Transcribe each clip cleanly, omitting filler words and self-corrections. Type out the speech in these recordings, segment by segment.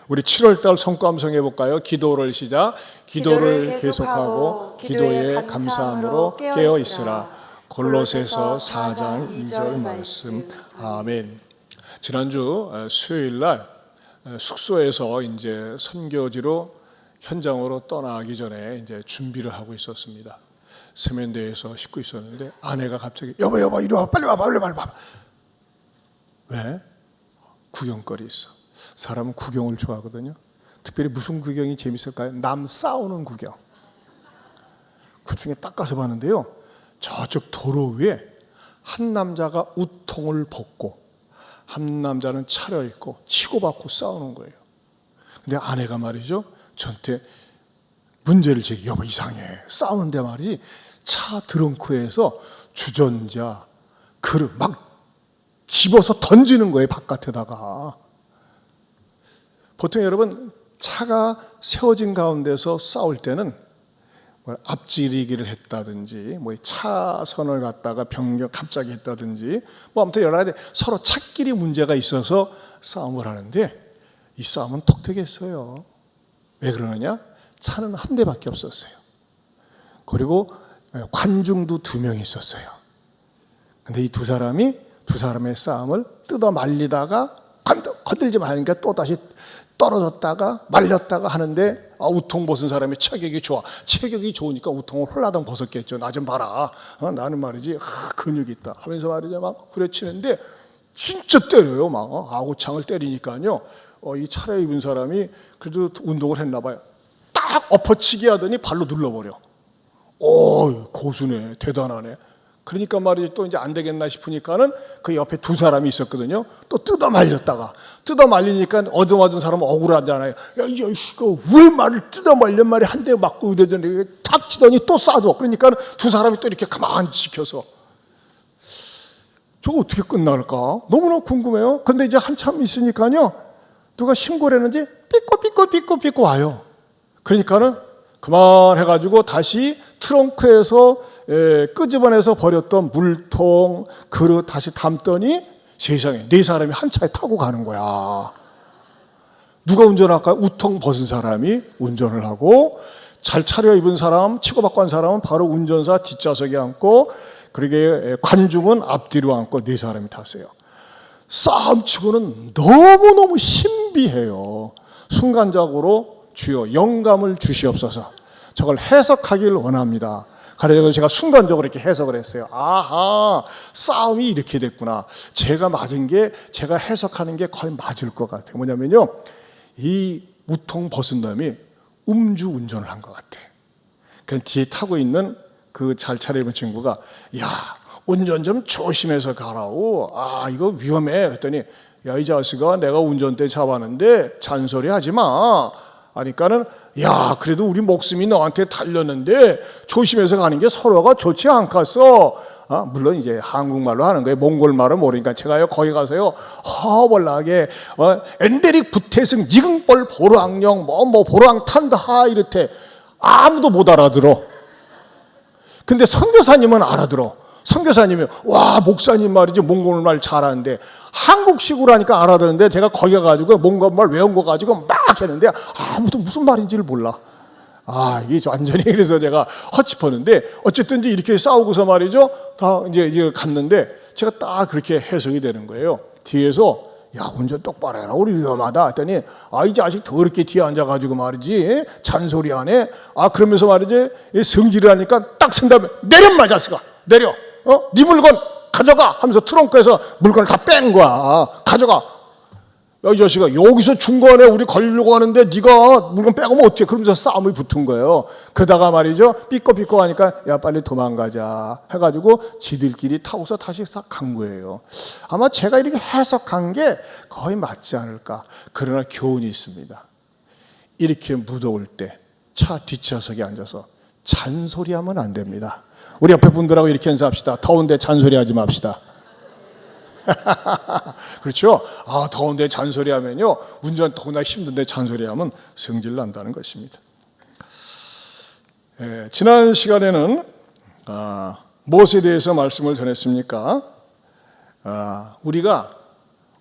우리 7월달 성감성 해볼까요? 기도를 시작. 기도를 계속하고 기도에 감사함으로 깨어 있으라. 골로새서 4장 2절 말씀. 아멘. 지난주 수요일날 숙소에서 이제 선교지로 현장으로 떠나기 전에 이제 준비를 하고 있었습니다. 세면대에서 씻고 있었는데 아내가 갑자기 여보 이리 와, 빨리 와, 빨리 와. 왜? 구경거리 있어. 사람은 구경을 좋아하거든요. 특별히 무슨 구경이 재밌을까요? 남 싸우는 구경. 그 중에 딱 가서 봤는데요, 저쪽 도로 위에 한 남자가 우통을 벗고 한 남자는 차려입고 치고받고 싸우는 거예요. 근데 아내가 말이죠, 저한테 문제를 제기. 여보 이상해, 싸우는데 말이지 차 트렁크에서 주전자 그릇 막 집어서 던지는 거예요, 바깥에다가. 보통 여러분 차가 세워진 가운데서 싸울 때는 앞지르기를 했다든지 차선을 갖다가 변경 갑자기 했다든지 아무튼 여러 가지 서로 차끼리 문제가 있어서 싸움을 하는데, 이 싸움은 독특했어요. 왜 그러느냐? 차는 한 대밖에 없었어요. 그리고 관중도 2명이 있었어요. 근데 이 두 사람의 싸움을 뜯어 말리다가 건들지 말니까 또 다시 떨어졌다가 말렸다가 하는데, 우통 벗은 사람이 체격이 좋아. 체격이 좋으니까 우통을 홀라당 벗었겠죠. 나 좀 봐라. 나는 말이지 근육이 있다 하면서 말이죠, 막 후려치는데 진짜 때려요. 막 아구창을 때리니까요, 이 차려입은 사람이 그래도 운동을 했나 봐요. 딱 엎어치기 하더니 발로 눌러버려. 고수네, 대단하네. 그러니까 말이지 또 이제 안 되겠나 싶으니까는 그 옆에 2 사람이 있었거든요. 또 뜯어 말리니까 얻어맞은 사람은 억울하잖아요. 야, 이 자식아, 왜 말을 뜯어 말려 말이 한 대 맞고 의대전에 탁 치더니 또 쏴도. 그러니까 2 사람이 또 이렇게 가만히 지켜서. 저거 어떻게 끝날까? 너무나 궁금해요. 근데 이제 한참 있으니까요, 누가 신고를 했는지 삐꼬 와요. 그러니까는 그만해가지고 다시 트렁크에서 끄집어내서 버렸던 물통, 그릇 다시 담더니 세상에 4 사람이 한 차에 타고 가는 거야. 누가 운전할까요? 우통 벗은 사람이 운전을 하고, 잘 차려입은 사람, 치고받고 한 사람은 바로 운전사 뒷좌석에 앉고, 그러게 관중은 앞뒤로 앉고 4 사람이 탔어요. 싸움치고는 너무너무 신비해요. 순간적으로 주여 영감을 주시옵소서. 저걸 해석하길 원합니다. 그래서 제가 순간적으로 이렇게 해석을 했어요. 아하, 싸움이 이렇게 됐구나. 제가 해석하는 게 거의 맞을 것 같아요. 뭐냐면요, 이 우통 벗은 놈이 음주 운전을 한 것 같아. 그 뒤에 타고 있는 그 잘 차려입은 친구가, 야, 운전 좀 조심해서 가라오. 이거 위험해. 그랬더니, 야, 이 자식아, 내가 운전대 잡았는데 잔소리 하지 마. 하니까는, 야, 그래도 우리 목숨이 너한테 달렸는데 조심해서 가는 게 서로가 좋지 않겠어. 물론 이제 한국말로 하는 거예요. 몽골말은 모르니까 제가요 거기 가서요 허벌나게 엔데릭 부태승 니긍벌 보르앙령 보르앙 탄다 이렇대. 아무도 못 알아들어. 근데 선교사님은 알아들어. 선교사님이 와, 목사님 말이지 몽골말 잘하는데, 한국식으로 하니까 알아듣는데 제가 거기 가가지고 몽골말 외운 거 가지고 막 했는데 아무도 무슨 말인지를 몰라. 이게 완전히, 그래서 제가 헛짚었는데, 어쨌든 이제 이렇게 싸우고서 말이죠, 다 이제 갔는데 제가 딱 그렇게 해석이 되는 거예요. 뒤에서, 야, 운전 똑바로 해라, 우리 위험하다 했더니, 이 자식 더럽게 뒤에 앉아가지고 말이지 잔소리하네. 그러면서 말이지 성질을 하니까 딱 쓴 다음에, 내려, 자식아, 내려. 네 물건 가져가 하면서 트렁크에서 물건을 다 뺀 거야. 가져가. 야, 이 자식아, 여기서 중간에 우리 걸려고 하는데 네가 물건 빼가면 어떡해. 그러면서 싸움이 붙은 거예요. 그러다가 말이죠, 삐꼬 하니까, 야, 빨리 도망가자 해가지고 지들끼리 타고서 다시 싹 간 거예요. 아마 제가 이렇게 해석한 게 거의 맞지 않을까. 그러나 교훈이 있습니다. 이렇게 무더울 때 차 뒷좌석에 앉아서 잔소리하면 안 됩니다. 우리 옆에 분들하고 이렇게 연습합시다. 더운데 잔소리하지 맙시다. 그렇죠? 더운데 잔소리하면요, 운전 더구나 힘든데 잔소리하면 성질 난다는 것입니다. 지난 시간에는 무엇에 대해서 말씀을 전했습니까? 우리가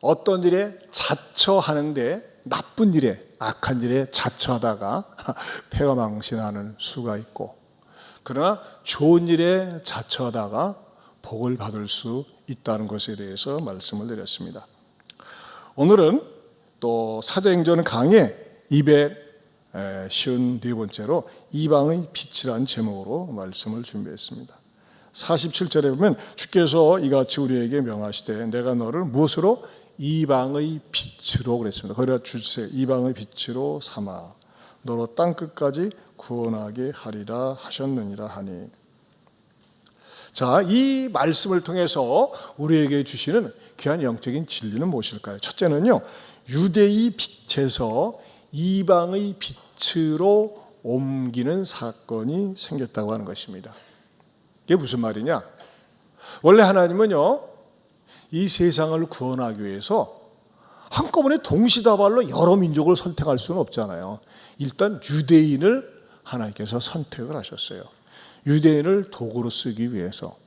어떤 일에 자처하는데, 나쁜 일에 악한 일에 자처하다가 패가 망신하는 수가 있고, 그러나 좋은 일에 자처하다가 복을 받을 수 있다는 것에 대해서 말씀을 드렸습니다. 오늘은 또 사도행전 강의 254번째로 이방의 빛이라는 제목으로 말씀을 준비했습니다. 47절에 보면 주께서 이같이 우리에게 명하시되 내가 너를 무엇으로? 이방의 빛으로 그랬습니다. 거기다 주세 이방의 빛으로 삼아 너로 땅끝까지 구원하게 하리라 하셨느니라 하니. 자, 이 말씀을 통해서 우리에게 주시는 귀한 영적인 진리는 무엇일까요? 첫째는요, 유대의 빛에서 이방의 빛으로 옮기는 사건이 생겼다고 하는 것입니다. 이게 무슨 말이냐? 원래 하나님은요, 이 세상을 구원하기 위해서 한꺼번에 동시다발로 여러 민족을 선택할 수는 없잖아요. 일단 유대인을 하나님께서 선택을 하셨어요. 유대인을 도구로 쓰기 위해서.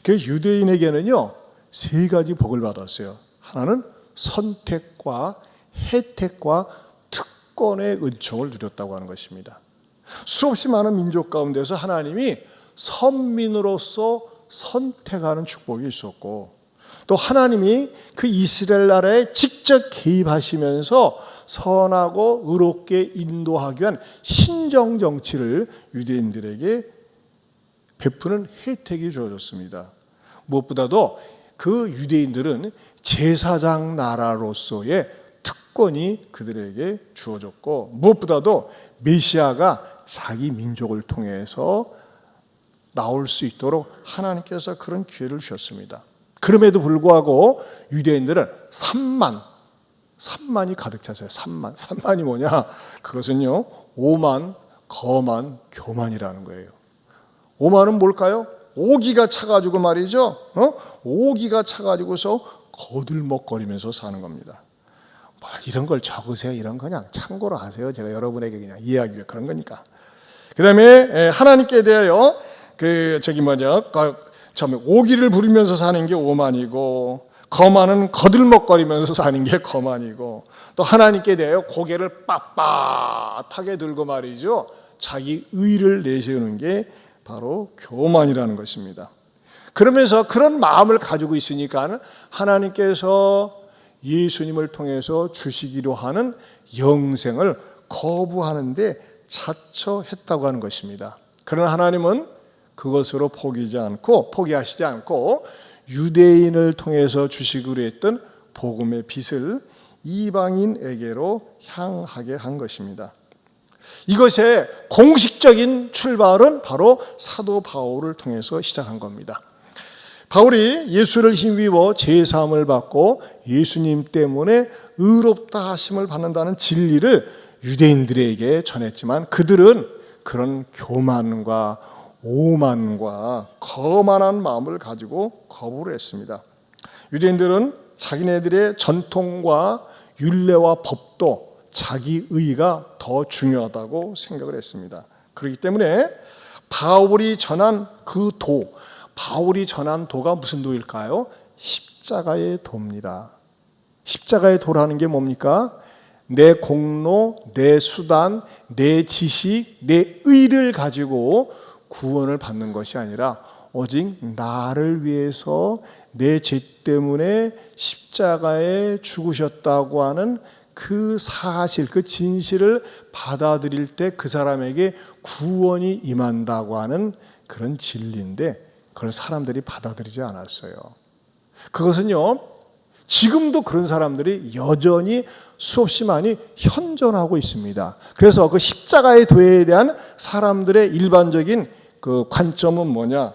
그 유대인에게는요, 세 가지 복을 받았어요. 하나는 선택과 혜택과 특권의 은총을 누렸다고 하는 것입니다. 수없이 많은 민족 가운데서 하나님이 선민으로서 선택하는 축복이 있었고, 또 하나님이 그 이스라엘 나라에 직접 개입하시면서 선하고 의롭게 인도하기 위한 신정 정치를 유대인들에게 베푸는 혜택이 주어졌습니다. 무엇보다도 그 유대인들은 제사장 나라로서의 특권이 그들에게 주어졌고, 무엇보다도 메시아가 자기 민족을 통해서 나올 수 있도록 하나님께서 그런 기회를 주셨습니다. 그럼에도 불구하고 유대인들은 3만이 가득 찼어요. 3만이 뭐냐? 그것은요, 오만, 거만, 교만이라는 거예요. 오만은 뭘까요? 오기가 차가지고 말이죠. 오기가 차가지고서 거들먹거리면서 사는 겁니다. 이런 걸 적으세요. 이런 거 그냥 참고로 하세요. 제가 여러분에게 그냥 이해하기 위해 그런 거니까. 그 다음에 하나님께 대하여 참 오기를 부리면서 사는 게 오만이고, 거만은 거들먹거리면서 사는 게 거만이고, 또 하나님께 대하여 고개를 빳빳하게 들고 말이죠, 자기 의를 내세우는 게 바로 교만이라는 것입니다. 그러면서 그런 마음을 가지고 있으니까 하나님께서 예수님을 통해서 주시기로 하는 영생을 거부하는데 자처했다고 하는 것입니다. 그러나 하나님은 그것으로 포기하시지 않고 유대인을 통해서 주시기로 했던 복음의 빛을 이방인에게로 향하게 한 것입니다. 이것의 공식적인 출발은 바로 사도 바울을 통해서 시작한 겁니다. 바울이 예수를 힘입어 제사함을 받고 예수님 때문에 의롭다 하심을 받는다는 진리를 유대인들에게 전했지만, 그들은 그런 교만과 오만과 거만한 마음을 가지고 거부를 했습니다. 유대인들은 자기네들의 전통과 율례와 법도 자기 의가 더 중요하다고 생각을 했습니다. 그렇기 때문에 바울이 전한 도가 무슨 도일까요? 십자가의 도입니다. 십자가의 도라는 게 뭡니까? 내 공로, 내 수단, 내 지식, 내 의를 가지고 구원을 받는 것이 아니라 오직 나를 위해서 내 죄 때문에 십자가에 죽으셨다고 하는 그 사실, 그 진실을 받아들일 때 그 사람에게 구원이 임한다고 하는 그런 진리인데, 그걸 사람들이 받아들이지 않았어요. 그것은요, 지금도 그런 사람들이 여전히 수없이 많이 현존하고 있습니다. 그래서 그 십자가의 도에 대한 사람들의 일반적인 그 관점은 뭐냐?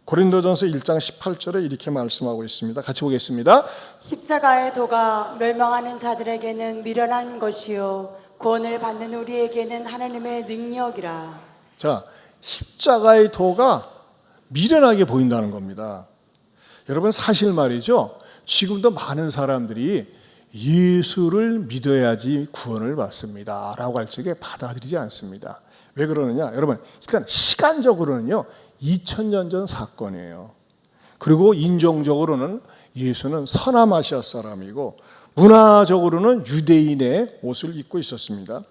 고린도전서 1장 18절에 이렇게 말씀하고 있습니다. 같이 보겠습니다. 십자가의 도가 멸망하는 자들에게는 미련한 것이요 구원을 받는 우리에게는 하나님의 능력이라. 자, 십자가의 도가 미련하게 보인다는 겁니다. 여러분, 사실 말이죠, 지금도 많은 사람들이 예수를 믿어야지 구원을 받습니다 라고 할 적에 받아들이지 않습니다. 왜 그러느냐? 여러분, 일단 시간적으로는요 2000년 전 사건이에요. 그리고 인종적으로는 예수는 서남아시아 사람이고, 문화적으로는 유대인의 옷을 입고 있었습니다.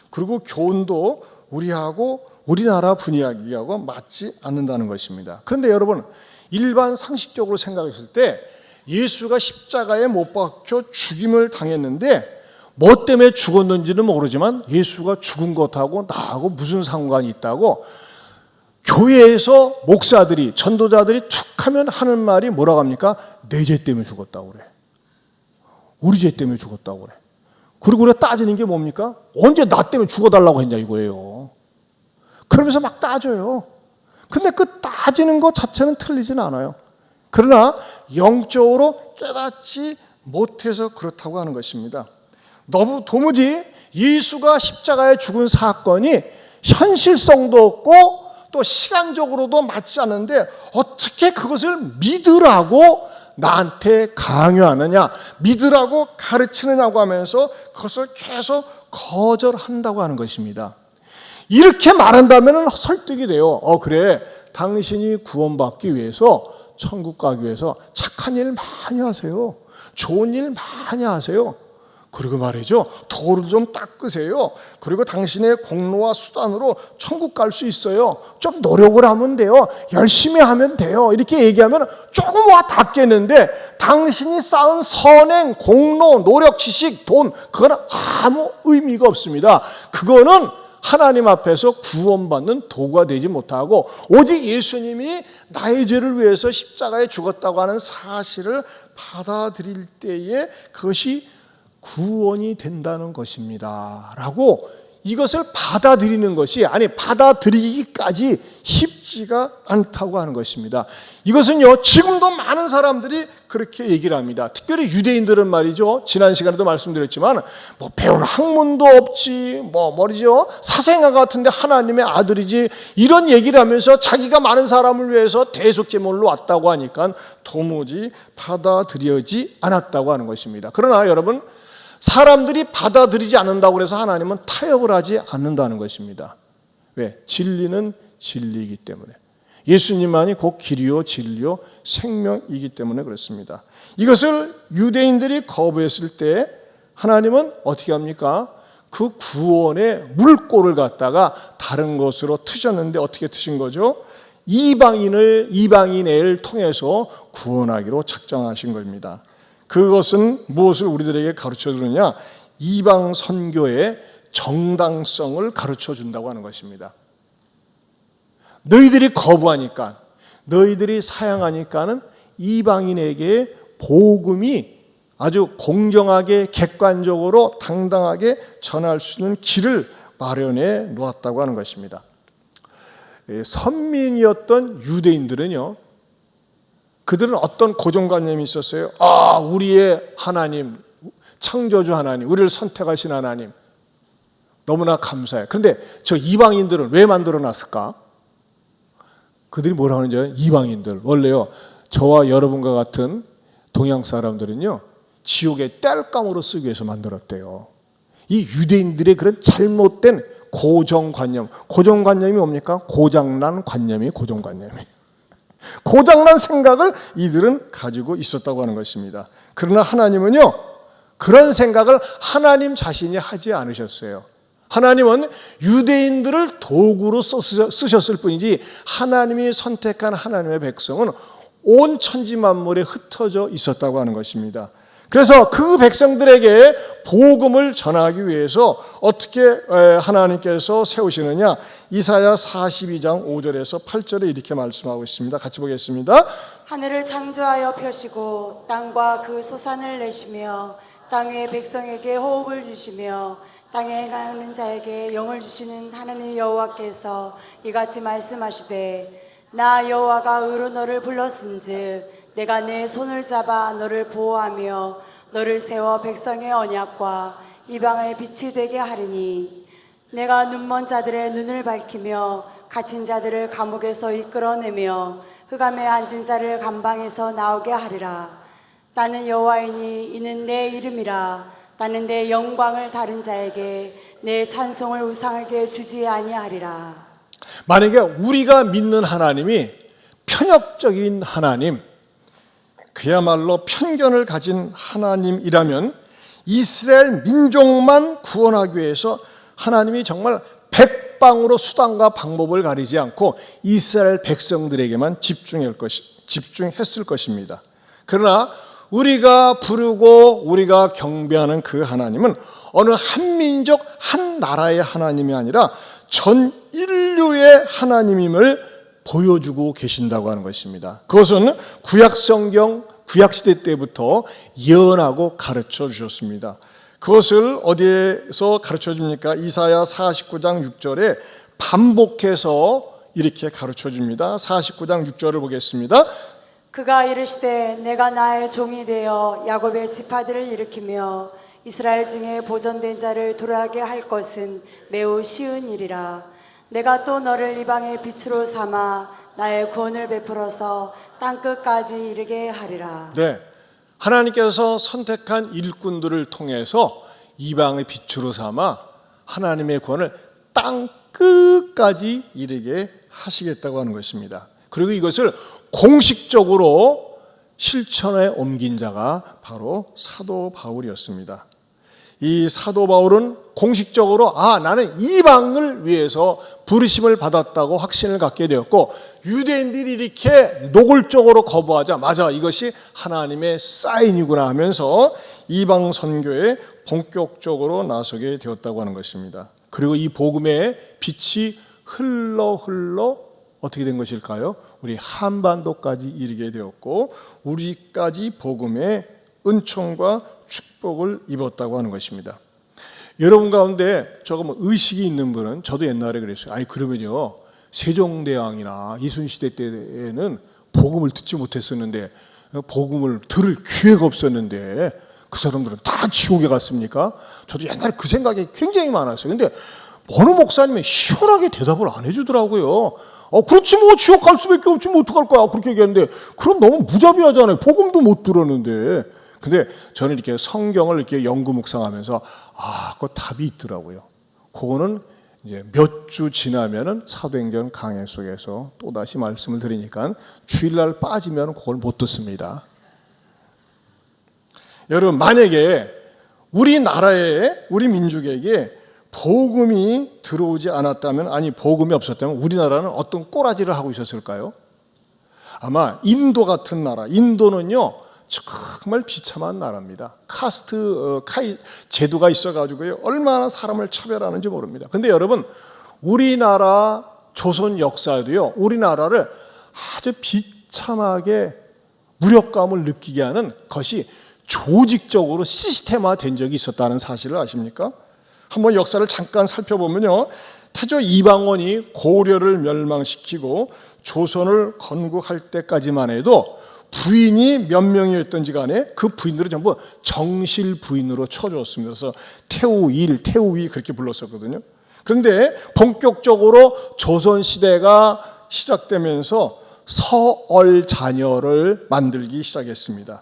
그리고 교훈도 우리하고 우리나라 분위기하고 맞지 않는다는 것입니다. 그런데 여러분, 일반 상식적으로 생각했을 때 예수가 십자가에 못 박혀 죽임을 당했는데 뭐 때문에 죽었는지는 모르지만 예수가 죽은 것하고 나하고 무슨 상관이 있다고 교회에서 목사들이, 전도자들이 툭 하면 하는 말이 뭐라고 합니까? 내 죄 때문에 죽었다고 그래. 우리 죄 때문에 죽었다고 그래. 그리고 우리가 따지는 게 뭡니까? 언제 나 때문에 죽어달라고 했냐 이거예요. 그러면서 막 따져요. 근데 그 따지는 것 자체는 틀리진 않아요. 그러나 영적으로 깨닫지 못해서 그렇다고 하는 것입니다. 너무 도무지 예수가 십자가에 죽은 사건이 현실성도 없고 또 시간적으로도 맞지 않는데 어떻게 그것을 믿으라고 나한테 강요하느냐, 믿으라고 가르치느냐고 하면서 그것을 계속 거절한다고 하는 것입니다. 이렇게 말한다면 설득이 돼요. 그래, 당신이 구원받기 위해서, 천국 가기 위해서 착한 일 많이 하세요. 좋은 일 많이 하세요. 그리고 말이죠, 도를 좀 닦으세요. 그리고 당신의 공로와 수단으로 천국 갈 수 있어요. 좀 노력을 하면 돼요. 열심히 하면 돼요. 이렇게 얘기하면 조금 와 닿겠는데 당신이 쌓은 선행, 공로, 노력, 지식, 돈, 그건 아무 의미가 없습니다. 그거는 하나님 앞에서 구원받는 도구가 되지 못하고 오직 예수님이 나의 죄를 위해서 십자가에 죽었다고 하는 사실을 받아들일 때에 그것이 구원이 된다는 것입니다 라고 이것을 받아들이는 것이, 아니 받아들이기까지 쉽지가 않다고 하는 것입니다. 이것은요, 지금도 많은 사람들이 그렇게 얘기를 합니다. 특별히 유대인들은 말이죠, 지난 시간에도 말씀드렸지만 뭐 배운 학문도 없지, 뭐죠, 사생아 같은데 하나님의 아들이지, 이런 얘기를 하면서 자기가 많은 사람을 위해서 대속제물로 왔다고 하니까 도무지 받아들여지지 않았다고 하는 것입니다. 그러나 여러분, 사람들이 받아들이지 않는다고 해서 하나님은 타협을 하지 않는다는 것입니다. 왜? 진리는 진리이기 때문에. 예수님만이 곧 길이요 진리요 생명이기 때문에 그렇습니다. 이것을 유대인들이 거부했을 때 하나님은 어떻게 합니까? 그 구원의 물꼬를 갖다가 다른 것으로 트셨는데 어떻게 트신 거죠? 이방인을 통해서 구원하기로 작정하신 겁니다. 그것은 무엇을 우리들에게 가르쳐 주느냐? 이방 선교의 정당성을 가르쳐 준다고 하는 것입니다. 너희들이 거부하니까, 너희들이 사양하니까는 이방인에게 복음이 아주 공정하게, 객관적으로, 당당하게 전할 수 있는 길을 마련해 놓았다고 하는 것입니다. 선민이었던 유대인들은요, 그들은 어떤 고정관념이 있었어요? 우리의 하나님, 창조주 하나님, 우리를 선택하신 하나님, 너무나 감사해요. 그런데 저 이방인들은 왜 만들어 놨을까? 그들이 뭐라고 하는지, 이방인들 원래요, 저와 여러분과 같은 동양 사람들은요, 지옥의 땔감으로 쓰기 위해서 만들었대요. 이 유대인들의 그런 잘못된 고정관념이 뭡니까? 고장난 관념이 고정관념이에요. 고장난 생각을 이들은 가지고 있었다고 하는 것입니다. 그러나 하나님은요, 그런 생각을 하나님 자신이 하지 않으셨어요. 하나님은 유대인들을 도구로 쓰셨을 뿐이지 하나님이 선택한 하나님의 백성은 온 천지 만물에 흩어져 있었다고 하는 것입니다. 그래서 그 백성들에게 복음을 전하기 위해서 어떻게 하나님께서 세우시느냐? 이사야 42장 5절에서 8절에 이렇게 말씀하고 있습니다. 같이 보겠습니다. 하늘을 창조하여 펴시고 땅과 그 소산을 내시며 땅의 백성에게 호흡을 주시며 땅에 행하는 자에게 영을 주시는 하나님 여호와께서 이같이 말씀하시되 나 여호와가 의로 너를 불렀은즉 내가 내 손을 잡아 너를 보호하며 너를 세워 백성의 언약과 이방의 빛이 되게 하리니 내가 눈먼 자들의 눈을 밝히며 갇힌 자들을 감옥에서 이끌어내며 흑암에 앉은 자를 감방에서 나오게 하리라. 나는 여호와이니 이는 내 이름이라. 나는 내 영광을 다른 자에게 내 찬송을 우상에게 주지 아니하리라. 만약에 우리가 믿는 하나님이 편협적인 하나님, 그야말로 편견을 가진 하나님이라면 이스라엘 민족만 구원하기 위해서 하나님이 정말 백방으로 수단과 방법을 가리지 않고 이스라엘 백성들에게만 집중했을 것입니다. 그러나 우리가 부르고 우리가 경배하는 그 하나님은 어느 한 민족, 한 나라의 하나님이 아니라 전 인류의 하나님임을 보여주고 계신다고 하는 것입니다. 그것은 구약성경, 구약시대 때부터 예언하고 가르쳐 주셨습니다. 그것을 어디에서 가르쳐 줍니까? 이사야 49장 6절에 반복해서 이렇게 가르쳐 줍니다. 49장 6절을 보겠습니다. 그가 이르시되 내가 나의 종이 되어 야곱의 지파들을 일으키며 이스라엘 중에 보존된 자를 돌아가게 할 것은 매우 쉬운 일이라. 내가 또 너를 이방의 빛으로 삼아 나의 구원을 베풀어서 땅끝까지 이르게 하리라. 네, 하나님께서 선택한 일꾼들을 통해서 이방의 빛으로 삼아 하나님의 구원을 땅끝까지 이르게 하시겠다고 하는 것입니다. 그리고 이것을 공식적으로 실천에 옮긴 자가 바로 사도 바울이었습니다. 이 사도 바울은 공식적으로 나는 이방을 위해서 부르심을 받았다고 확신을 갖게 되었고, 유대인들이 이렇게 노골적으로 거부하자 맞아 이것이 하나님의 사인이구나 하면서 이방 선교에 본격적으로 나서게 되었다고 하는 것입니다. 그리고 이 복음의 빛이 흘러 어떻게 된 것일까요? 우리 한반도까지 이르게 되었고 우리까지 복음의 은총과 축복을 입었다고 하는 것입니다. 여러분 가운데 조금 의식이 있는 분은, 저도 옛날에 그랬어요. 그러면요 세종대왕이나 이순시대 때에는 복음을 듣지 못했었는데, 복음을 들을 기회가 없었는데 그 사람들은 다 지옥에 갔습니까? 저도 옛날에 그 생각이 굉장히 많았어요. 근데 어느 목사님이 시원하게 대답을 안 해주더라고요. 그렇지 뭐 지옥 갈 수밖에 없지 뭐 어떡할 거야 그렇게 얘기했는데, 그럼 너무 무자비하잖아요. 복음도 못 들었는데. 근데 저는 이렇게 성경을 이렇게 연구 묵상하면서 그 답이 있더라고요. 그거는 이제 몇 주 지나면은 사도행전 강해 속에서 또 다시 말씀을 드리니까 주일날 빠지면 그걸 못 듣습니다. 여러분, 만약에 우리나라에 우리 민족에게 복음이 들어오지 않았다면, 복음이 없었다면 우리나라는 어떤 꼬라지를 하고 있었을까요? 아마 인도 같은 나라, 인도는요 정말 비참한 나라입니다. 카스트 제도가 있어가지고요 얼마나 사람을 차별하는지 모릅니다. 근데 여러분, 우리나라 조선 역사에도요 우리나라를 아주 비참하게 무력감을 느끼게 하는 것이 조직적으로 시스템화된 적이 있었다는 사실을 아십니까? 한번 역사를 잠깐 살펴보면요, 태조 이방원이 고려를 멸망시키고 조선을 건국할 때까지만 해도 부인이 몇 명이었던지 간에 그 부인들을 전부 정실 부인으로 쳐주었습니다. 그래서 태우일, 태우이 그렇게 불렀었거든요. 그런데 본격적으로 조선시대가 시작되면서 서얼 자녀를 만들기 시작했습니다.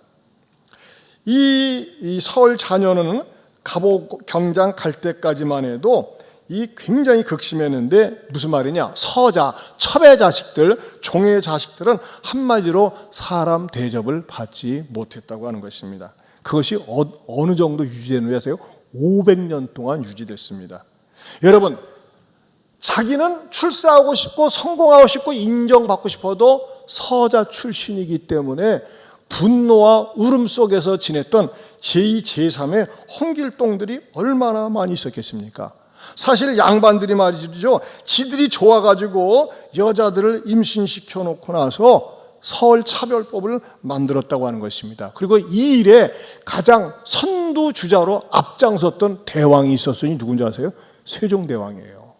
이 서얼 자녀는 갑오 경장 갈 때까지만 해도 이 굉장히 극심했는데, 무슨 말이냐, 서자, 첩의 자식들, 종의 자식들은 한마디로 사람 대접을 받지 못했다고 하는 것입니다. 그것이 어느 정도 유지되는 줄 아세요? 500년 동안 유지됐습니다. 여러분, 자기는 출세하고 싶고 성공하고 싶고 인정받고 싶어도 서자 출신이기 때문에 분노와 울음 속에서 지냈던 제2, 제3의 홍길동들이 얼마나 많이 있었겠습니까? 사실 양반들이 말이죠, 지들이 좋아가지고 여자들을 임신시켜 놓고 나서 서울차별법을 만들었다고 하는 것입니다. 그리고 이 일에 가장 선두주자로 앞장섰던 대왕이 있었으니 누군지 아세요? 세종대왕이에요.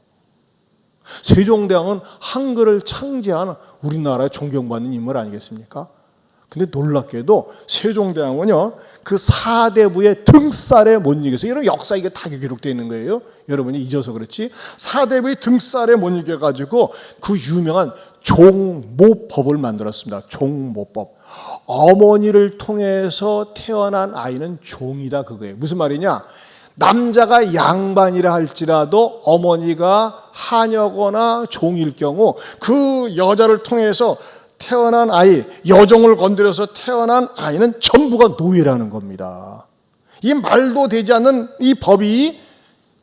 세종대왕은 한글을 창제한 우리나라의 존경받는 인물 아니겠습니까? 근데 놀랍게도 세종대왕은요 그 4대부의 등살에 못 이겨서, 여러분 역사 이게 다 기록되어 있는 거예요. 여러분이 잊어서 그렇지. 4대부의 등살에 못 이겨가지고 그 유명한 종모법을 만들었습니다. 종모법. 어머니를 통해서 태어난 아이는 종이다, 그거예요. 무슨 말이냐, 남자가 양반이라 할지라도 어머니가 하녀거나 종일 경우 그 여자를 통해서 태어난 아이, 여종을 건드려서 태어난 아이는 전부가 노예라는 겁니다. 이 말도 되지 않는 이 법이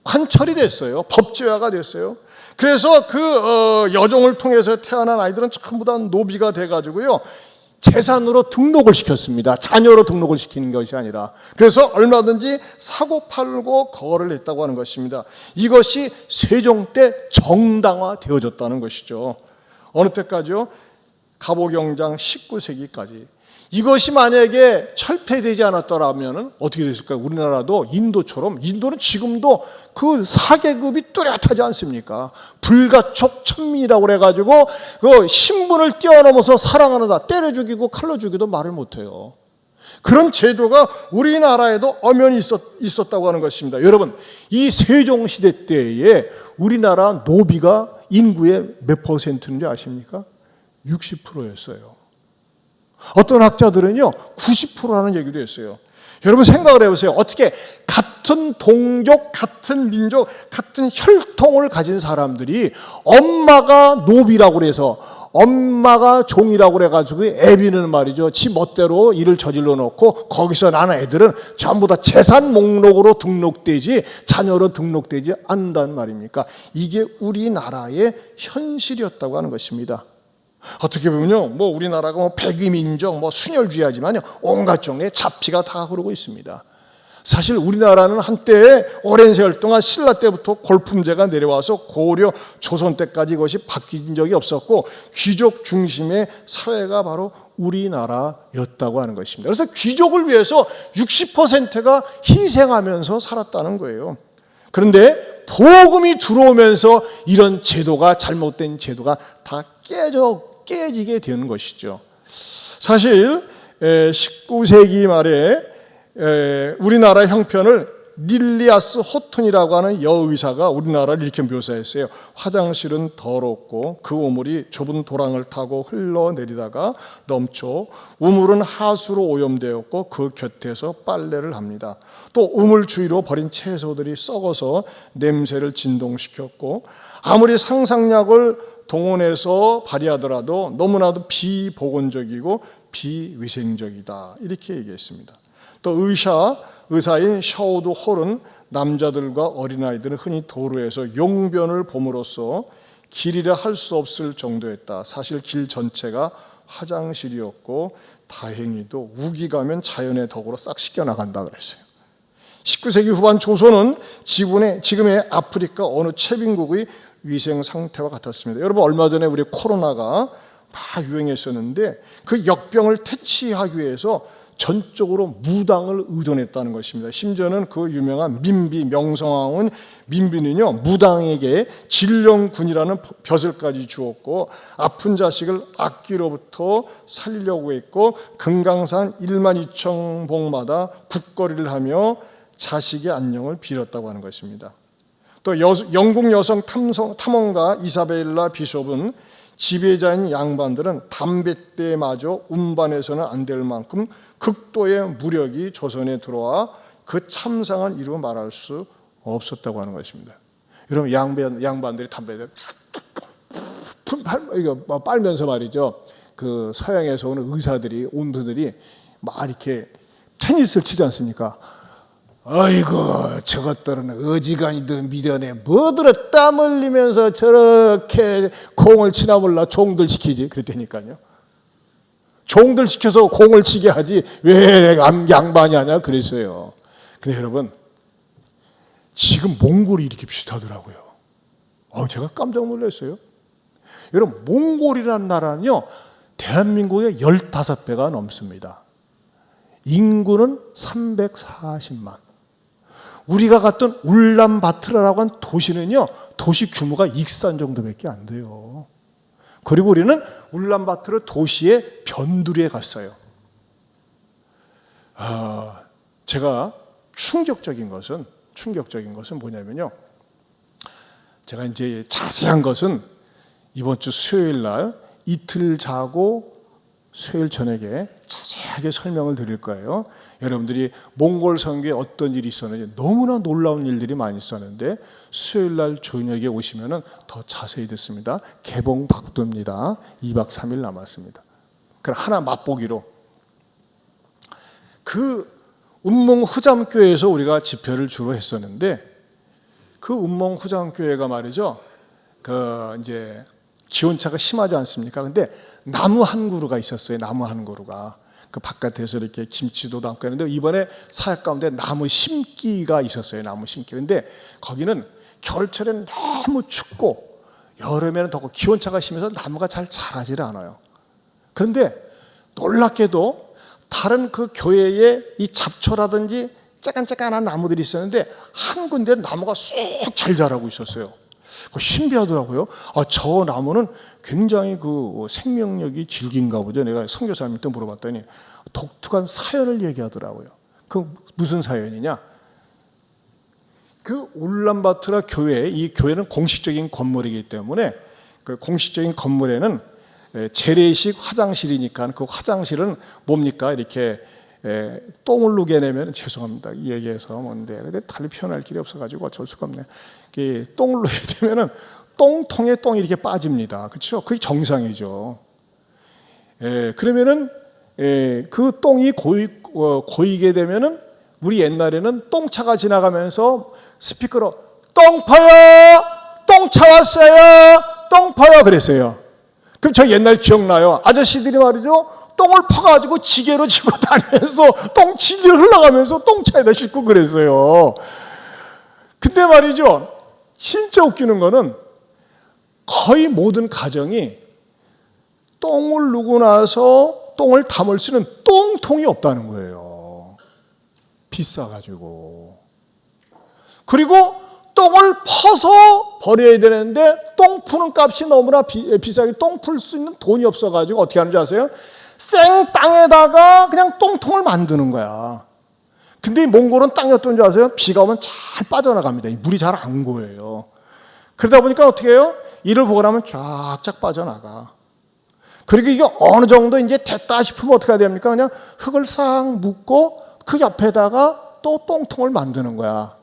관철이 됐어요. 법제화가 됐어요. 그래서 그 여종을 통해서 태어난 아이들은 전부 다 노비가 돼가지고요, 재산으로 등록을 시켰습니다. 자녀로 등록을 시키는 것이 아니라. 그래서 얼마든지 사고 팔고 거래를 했다고 하는 것입니다. 이것이 세종 때 정당화되어졌다는 것이죠. 어느 때까지요? 갑오경장 19세기까지. 이것이 만약에 철폐되지 않았더라면 어떻게 됐을까요? 우리나라도 인도처럼, 인도는 지금도 그 사계급이 뚜렷하지 않습니까? 불가촉 천민이라고 그래가지고 그 신분을 뛰어넘어서 사랑하는다, 때려 죽이고 칼로 죽이도 말을 못해요. 그런 제도가 우리나라에도 엄연히 있었다고 하는 것입니다. 여러분, 이 세종시대 때에 우리나라 노비가 인구의 몇 퍼센트인지 아십니까? 60%였어요. 어떤 학자들은요 90%라는 얘기도 했어요. 여러분 생각을 해보세요. 어떻게 같은 동족, 같은 민족, 같은 혈통을 가진 사람들이 엄마가 노비라고 그래서 엄마가 종이라고 그래가지고 애비는 말이죠, 지 멋대로 일을 저질러 놓고 거기서 나는 애들은 전부 다 재산 목록으로 등록되지 자녀로 등록되지 않는다는 말입니까? 이게 우리나라의 현실이었다고 하는 것입니다. 어떻게 보면요, 뭐 우리나라가 뭐 백이민족, 뭐 순혈주의하지만요, 온갖 종류의 잡피가 다 흐르고 있습니다. 사실 우리나라는 한때 오랜 세월 동안 신라 때부터 골품제가 내려와서 고려, 조선 때까지 이것이 바뀐 적이 없었고 귀족 중심의 사회가 바로 우리나라였다고 하는 것입니다. 그래서 귀족을 위해서 60%가 희생하면서 살았다는 거예요. 그런데 복음이 들어오면서 이런 제도가, 잘못된 제도가 다 깨지게 되는 것이죠. 사실 19세기 말에 우리나라 형편을 닐리아스 호튼이라고 하는 여의사가 우리나라를 이렇게 묘사했어요. 화장실은 더럽고 그 우물이 좁은 도랑을 타고 흘러내리다가 넘쳐 우물은 하수로 오염되었고 그 곁에서 빨래를 합니다. 또 우물 주위로 버린 채소들이 썩어서 냄새를 진동시켰고 아무리 상상력을 동원해서 발휘하더라도 너무나도 비보건적이고 비위생적이다, 이렇게 얘기했습니다. 또 의사인 샤우드 홀은 남자들과 어린아이들은 흔히 도로에서 용변을 봄으로써 길이라 할 수 없을 정도였다. 사실 길 전체가 화장실이었고 다행히도 우기 가면 자연의 덕으로 싹 씻겨나간다 그랬어요. 19세기 후반 조선은 지금의 아프리카 어느 최빈국의 위생 상태와 같았습니다. 여러분, 얼마 전에 우리 코로나가 막 유행했었는데 그 역병을 퇴치하기 위해서 전적으로 무당을 의존했다는 것입니다. 심지어는 그 유명한 민비, 명성황후는 민비는요 무당에게 진령군이라는 벼슬까지 주었고 아픈 자식을 악귀로부터 살리려고 했고 금강산 12,000봉마다 국거리를 하며 자식의 안녕을 빌었다고 하는 것입니다. 또 영국 여성 탐험가 이사벨라 비숍은 지배자인 양반들은 담뱃대마저 운반해서는 안 될 만큼 극도의 무력이 조선에 들어와 그 참상을 이루 말할 수 없었다고 하는 것입니다. 여러분, 양반들이 담배를 빨면서 말이죠, 그 서양에서 오는 의사들이, 온도들이 막 이렇게 테니스를 치지 않습니까? 아이고 저것들은 어지간히도 미련해 뭐들어 땀 흘리면서 저렇게 공을 치나 몰라 종들 시키지 그랬다니까요. 종들 시켜서 공을 치게 하지 왜 양반이 하냐 그랬어요. 근데 여러분, 지금 몽골이 이렇게 비슷하더라고요. 제가 깜짝 놀랐어요. 여러분, 몽골이라는 나라는요 대한민국의 15배가 넘습니다. 인구는 340만. 우리가 갔던 울란바토르라고 한 도시는요 도시 규모가 익산 정도밖에 안 돼요. 그리고 우리는 울란바토르 도시의 변두리에 갔어요. 제가 충격적인 것은 뭐냐면요, 제가 이제 자세한 것은 이번 주 수요일 날 이틀 자고 수요일 저녁에 자세하게 설명을 드릴 거예요. 여러분들이 몽골 선교에 어떤 일이 있었는지, 너무나 놀라운 일들이 많이 있었는데 수요일 날 저녁에 오시면은 더 자세히 듣습니다. 개봉 박두입니다. 2박 3일 남았습니다. 그럼 하나 맛보기로 그 운몽 후잠교회에서 우리가 집회를 주로 했었는데 그 운몽 후잠교회가 말이죠. 그 이제 기온차가 심하지 않습니까? 근데 나무 한 그루가 있었어요. 나무 한 그루가. 그 바깥에서 이렇게 김치도 담고 했는데 이번에 사역 가운데 나무 심기가 있었어요. 나무 심기. 근데 거기는 겨울철에는 너무 춥고 여름에는 덥고 기온차가 심해서 나무가 잘 자라질 않아요. 그런데 놀랍게도 다른 그 교회에 이 잡초라든지 쬐깐쬐깐한 나무들이 있었는데 한 군데 나무가 쏙 잘 자라고 있었어요. 신기하더라고요. 저 나무는 굉장히 그 생명력이 질긴가 보죠. 내가 선교사님한테 물어봤더니 독특한 사연을 얘기하더라고요. 그 무슨 사연이냐? 그 울란바토르 교회, 이 교회는 공식적인 건물이기 때문에 그 공식적인 건물에는 재래식 화장실이니까 그 화장실은 뭡니까? 이렇게 똥을 누게 내면 죄송합니다. 이 얘기해서 뭔데 근데 달리 표현할 길이 없어가지고 어쩔 수가 없네. 똥을 누게 되면은 똥통에 똥이 이렇게 빠집니다. 그렇죠? 그게 정상이죠. 그러면은 그 똥이 고이게 되면은 우리 옛날에는 똥차가 지나가면서 스피커로 똥 퍼요, 똥차 왔어요, 똥 퍼요 그랬어요. 그럼 저 옛날 기억나요. 아저씨들이 말이죠. 똥을 퍼가지고 지게로 지고 다니면서 똥치기 흘러가면서 똥차에다 싣고 그랬어요. 근데 말이죠. 진짜 웃기는 거는 거의 모든 가정이 똥을 누고 나서 똥을 담을 수 있는 똥통이 없다는 거예요. 비싸가지고. 그리고 똥을 퍼서 버려야 되는데 똥 푸는 값이 너무나 비싸게 똥 풀 수 있는 돈이 없어가지고 어떻게 하는지 아세요? 생 땅에다가 그냥 똥통을 만드는 거야. 근데 이 몽골은 땅이 어떤지 아세요? 비가 오면 잘 빠져나갑니다. 물이 잘 안 고여요. 그러다 보니까 어떻게 해요? 이를 보고 나면 쫙쫙 빠져나가. 그리고 이게 어느 정도 이제 됐다 싶으면 어떻게 해야 됩니까? 그냥 흙을 싹 묻고 그 옆에다가 또 똥통을 만드는 거야.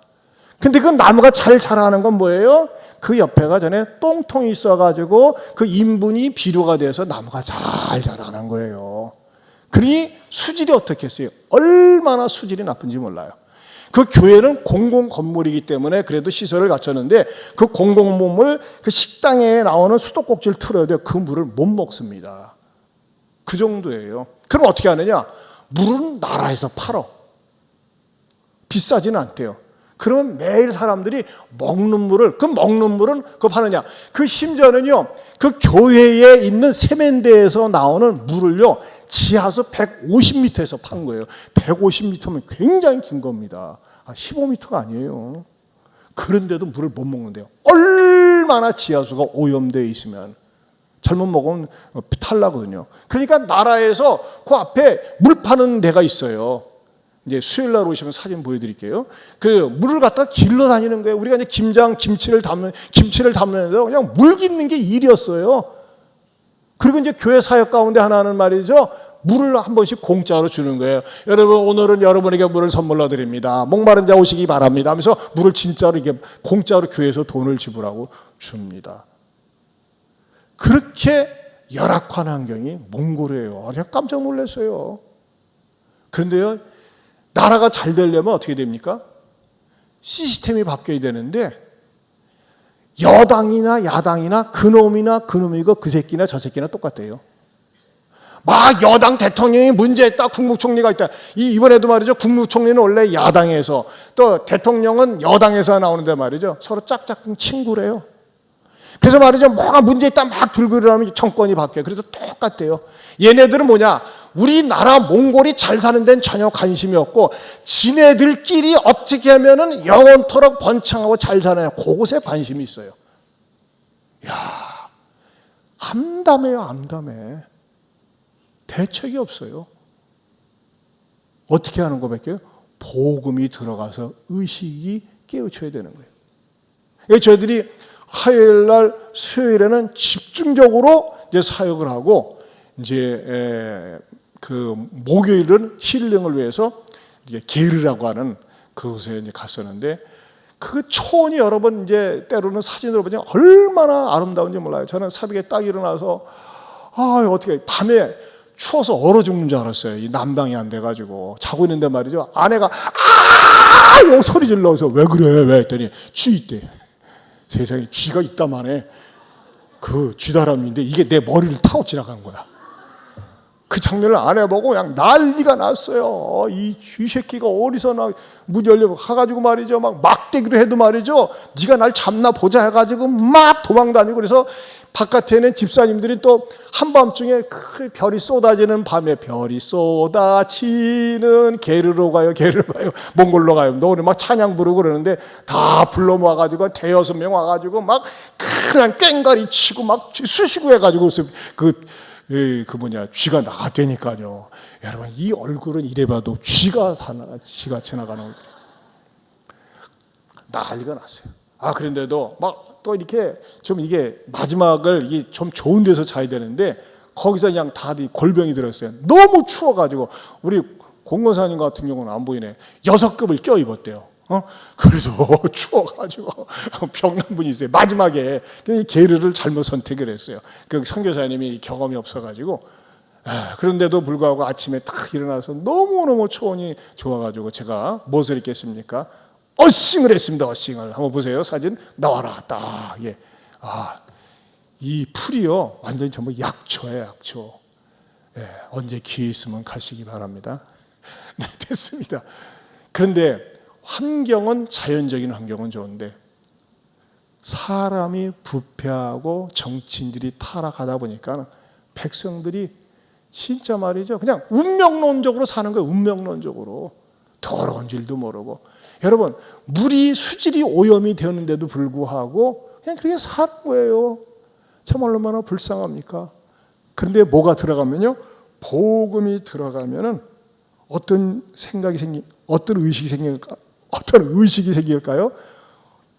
근데 그 나무가 잘 자라는 건 뭐예요? 그 옆에가 전에 똥통이 있어가지고 그 인분이 비료가 돼서 나무가 잘 자라는 거예요. 그러니 수질이 어떻겠어요? 얼마나 수질이 나쁜지 몰라요. 그 교회는 공공 건물이기 때문에 그래도 시설을 갖췄는데 그 공공 건물 그 식당에 나오는 수도꼭지를 틀어야 돼요. 그 물을 못 먹습니다. 그 정도예요. 그럼 어떻게 하느냐? 물은 나라에서 팔어. 비싸지는 않대요. 그러면 매일 사람들이 먹는 물을, 그 먹는 물은 그거 파느냐? 그 심지어는요, 그 교회에 있는 세면대에서 나오는 물을요, 지하수 150m에서 판 거예요. 150m면 굉장히 긴 겁니다. 15m가 아니에요. 그런데도 물을 못 먹는데요. 얼마나 지하수가 오염되어 있으면. 잘못 먹으면 탈나거든요. 그러니까 나라에서 그 앞에 물 파는 데가 있어요. 이제 수요일 날 오시면 사진 보여드릴게요. 그 물을 갖다 길러 다니는 거예요. 우리가 이제 김치를 담으면서 그냥 물 깃는 게 일이었어요. 그리고 이제 교회 사역 가운데 하나는 말이죠. 물을 한 번씩 공짜로 주는 거예요. 여러분 오늘은 여러분에게 물을 선물로 드립니다. 목마른 자 오시기 바랍니다. 하면서 물을 진짜로 이게 공짜로 교회에서 돈을 지불하고 줍니다. 그렇게 열악한 환경이 몽골이에요. 제가 깜짝 놀랐어요. 그런데요. 나라가 잘 되려면 어떻게 됩니까? 시스템이 바뀌어야 되는데 여당이나 야당이나 그놈이나 그놈이고 그 새끼나 저 새끼나 똑같아요. 막 여당 대통령이 문제했다, 국무총리가 있다. 이번에도 말이죠. 국무총리는 원래 야당에서 또 대통령은 여당에서 나오는데 말이죠. 서로 짝짝꿍 친구래요. 그래서 말이죠. 뭐가 문제있다 막 들고 일어나면 정권이 바뀌어요. 그래서 똑같아요. 얘네들은 뭐냐? 우리나라 몽골이 잘 사는 데는 전혀 관심이 없고 지네들끼리 어떻게 하면은 영원토록 번창하고 잘 사느냐 그것에 관심이 있어요. 야, 암담해요. 암담해. 대책이 없어요. 어떻게 하는 거밖에요? 복음이 들어가서 의식이 깨우쳐야 되는 거예요. 저희들이 화요일 날 수요일에는 집중적으로 이제 사역을 하고 이제 그 목요일은 힐링을 위해서 이제 게르라고 하는 그곳에 이제 갔었는데 그 초원이 여러분 이제 때로는 사진으로 보면 얼마나 아름다운지 몰라요. 저는 새벽에 딱 일어나서 어떻게 밤에 추워서 얼어 죽는 줄 알았어요. 이 난방이 안 돼가지고 자고 있는데 말이죠. 아내가 이러고 소리 질러서 왜 그래? 왜 했더니 쥐 있대. 세상에 쥐가 있다만 그 쥐다람인데 이게 내 머리를 타고 지나간 거야. 그 장면을 아내 보고 그냥 난리가 났어요. 이 쥐새끼가 어디서 문 열려고 가가지고 말이죠. 막 막대기로 해도 말이죠. 네가 날 잡나 보자 해가지고 막 도망다니고 그래서 바깥에는 집사님들이 또 한밤중에 그 별이 쏟아지는 밤에 별이 쏟아지는 게르로 가요. 몽골로 가요. 너는 막 찬양 부르고 그러는데 다 불러 모아가지고 대여섯 명 와가지고 막 그냥 깽가리 치고 막 수시고 해가지고 쥐가 나갔다니까요. 여러분 이 얼굴은 이래 봐도 쥐가 지나가는 얼굴. 난리가 났어요. 그런데도 막 또 이렇게 좀 이게 마지막을 이게 좀 좋은 데서 자야 되는데 거기서 그냥 다들 골병이 들었어요. 너무 추워가지고 우리 공무사님 같은 경우는 안 보이네. 6급을 껴 입었대요. 그래도 추워가지고 병난 분이 있어요. 마지막에 게르를 잘못 선택을 했어요. 그 선교사님이 경험이 없어가지고 그런데도 불구하고 아침에 딱 일어나서 너무너무 초원이 좋아가지고 제가 무엇을 했겠습니까? 어싱을 했습니다. 어싱을 한번 보세요. 사진 나와라. 딱 예. 이 풀이요 완전히 전부 약초예요. 약초. 예. 언제 기회 있으면 가시기 바랍니다. 네, 됐습니다. 그런데 환경은 자연적인 환경은 좋은데 사람이 부패하고 정치인들이 타락하다 보니까 백성들이 진짜 말이죠. 그냥 운명론적으로 사는 거예요. 운명론적으로. 더러운 줄도 모르고. 여러분 물이 수질이 오염이 되는데도 불구하고 그냥 그렇게 사는 거예요. 참 얼마나 불쌍합니까? 그런데 뭐가 들어가면요, 복음이 들어가면은 어떤 의식이 생길까요?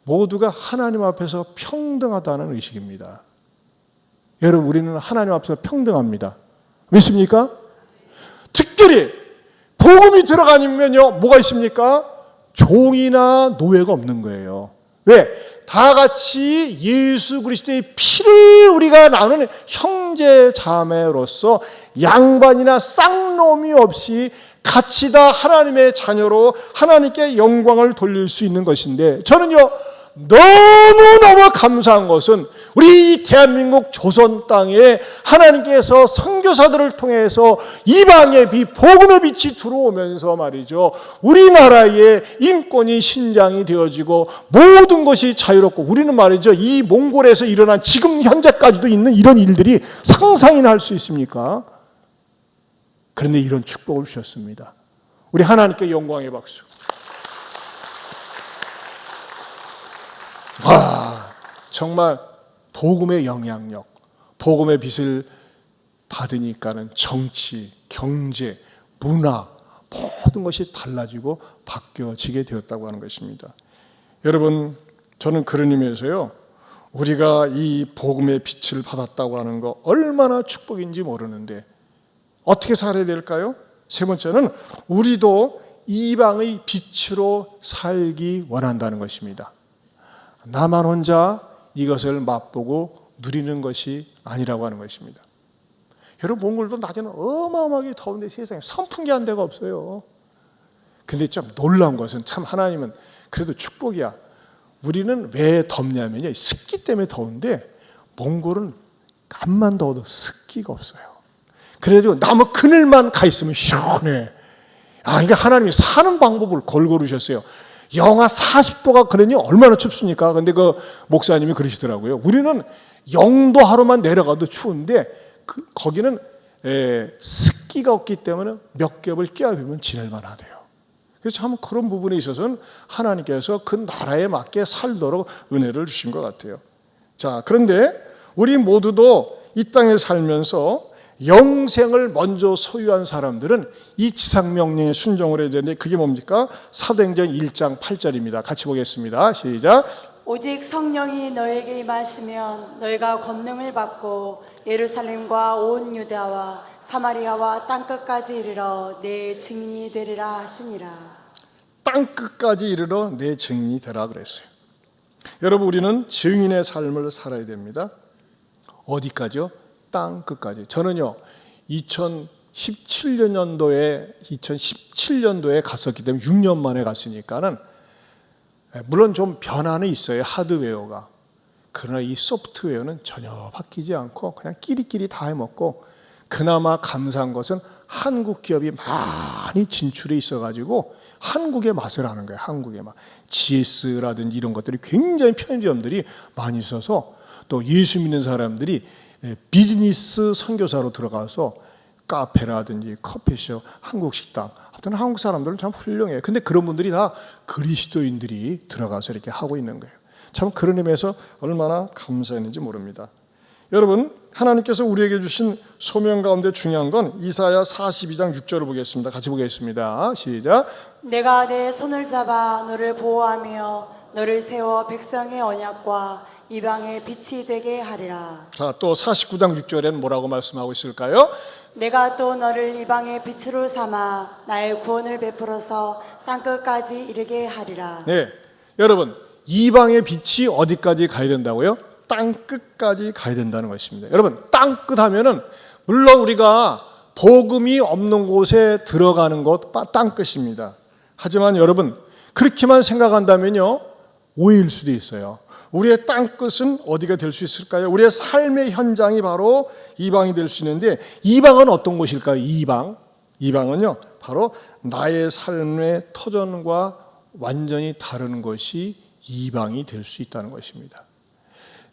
모두가 하나님 앞에서 평등하다는 의식입니다. 여러분 우리는 하나님 앞에서 평등합니다. 믿습니까? 특별히 복음이 들어가면요 뭐가 있습니까? 종이나 노예가 없는 거예요. 왜? 다 같이 예수 그리스도의 피를 우리가 나누는 형제 자매로서 양반이나 쌍놈이 없이 같이 다 하나님의 자녀로 하나님께 영광을 돌릴 수 있는 것인데, 저는요 너무너무 감사한 것은 우리 대한민국 조선 땅에 하나님께서 선교사들을 통해서 이방의 빛, 복음의 빛이 들어오면서 말이죠, 우리나라의 인권이 신장이 되어지고 모든 것이 자유롭고, 우리는 말이죠 이 몽골에서 일어난 지금 현재까지도 있는 이런 일들이 상상이나 할 수 있습니까? 그런데 이런 축복을 주셨습니다. 우리 하나님께 영광의 박수. 정말 복음의 영향력, 복음의 빛을 받으니까는 정치, 경제, 문화 모든 것이 달라지고 바뀌어지게 되었다고 하는 것입니다. 여러분, 저는 그런 의미에서요, 우리가 이 복음의 빛을 받았다고 하는 거 얼마나 축복인지 모르는데 어떻게 살아야 될까요? 세 번째는 우리도 이방의 빛으로 살기 원한다는 것입니다. 나만 혼자 이것을 맛보고 누리는 것이 아니라고 하는 것입니다. 여러분, 몽골도 낮에는 어마어마하게 더운데 세상에 선풍기 한 대가 없어요. 근데 좀 놀라운 것은 참 하나님은 그래도 축복이야. 우리는 왜 덥냐면요, 습기 때문에 더운데 몽골은 간만 더워도 습기가 없어요. 그래가지고 나무 그늘만 가 있으면 시원해. 그러니까 하나님이 사는 방법을 걸고르셨어요. 영하 40도가 그러니 얼마나 춥습니까? 근데 그 목사님이 그러시더라고요. 우리는 0도 하루만 내려가도 추운데 거기는 습기가 없기 때문에 몇 겹을 껴입으면 지낼만 하대요. 그래서 참 그런 부분에 있어서는 하나님께서 그 나라에 맞게 살도록 은혜를 주신 것 같아요. 자, 그런데 우리 모두도 이 땅에 살면서 영생을 먼저 소유한 사람들은 이 지상명령에 순종을 해야 되는데 그게 뭡니까? 사도행전 1장 8절입니다. 같이 보겠습니다. 시작. 오직 성령이 너에게 임하시면 너희가 권능을 받고 예루살렘과 온 유다와 사마리아와 땅끝까지 이르러 내 증인이 되리라 하시니라. 딱 땅 끝까지 이르러 내 증인이 되라 그랬어요. 여러분, 우리는 증인의 삶을 살아야 됩니다. 어디까지요? 땅 끝까지. 저는요 2017년도에 갔었기 때문에 6년 만에 갔으니까는 물론 좀 변화는 있어요, 하드웨어가. 그러나 이 소프트웨어는 전혀 바뀌지 않고 그냥 끼리끼리 다 해먹고, 그나마 감사한 것은 한국 기업이 많이 진출해 있어가지고 한국의 맛을 아는 거예요. 한국의 맛. GS라든지 이런 것들이 굉장히 편의점들이 많이 있어서, 또 예수 믿는 사람들이 비즈니스 선교사로 들어가서 카페라든지 커피숍, 한국 식당, 하여튼 한국 사람들은 참 훌륭해요. 근데 그런 분들이 다 그리스도인들이 들어가서 이렇게 하고 있는 거예요. 참 그런 의미에서 얼마나 감사했는지 모릅니다. 여러분, 하나님께서 우리에게 주신 소명 가운데 중요한 건 이사야 42장 6절을 보겠습니다. 같이 보겠습니다. 시작. 내가 내 손을 잡아 너를 보호하며 너를 세워 백성의 언약과 이방의 빛이 되게 하리라. 자, 또 49장 6절에는 뭐라고 말씀하고 있을까요? 내가 또 너를 이방의 빛으로 삼아 나의 구원을 베풀어서 땅끝까지 이르게 하리라. 네, 여러분, 이방의 빛이 어디까지 가야 된다고요? 땅 끝까지 가야 된다는 것입니다. 여러분, 땅 끝 하면은 물론 우리가 복음이 없는 곳에 들어가는 곳 땅 끝입니다. 하지만 여러분, 그렇게만 생각한다면요 오해일 수도 있어요. 우리의 땅 끝은 어디가 될 수 있을까요? 우리의 삶의 현장이 바로 이방이 될 수 있는데, 이방은 어떤 곳일까요? 이방은요 바로 나의 삶의 터전과 완전히 다른 것이 이방이 될 수 있다는 것입니다.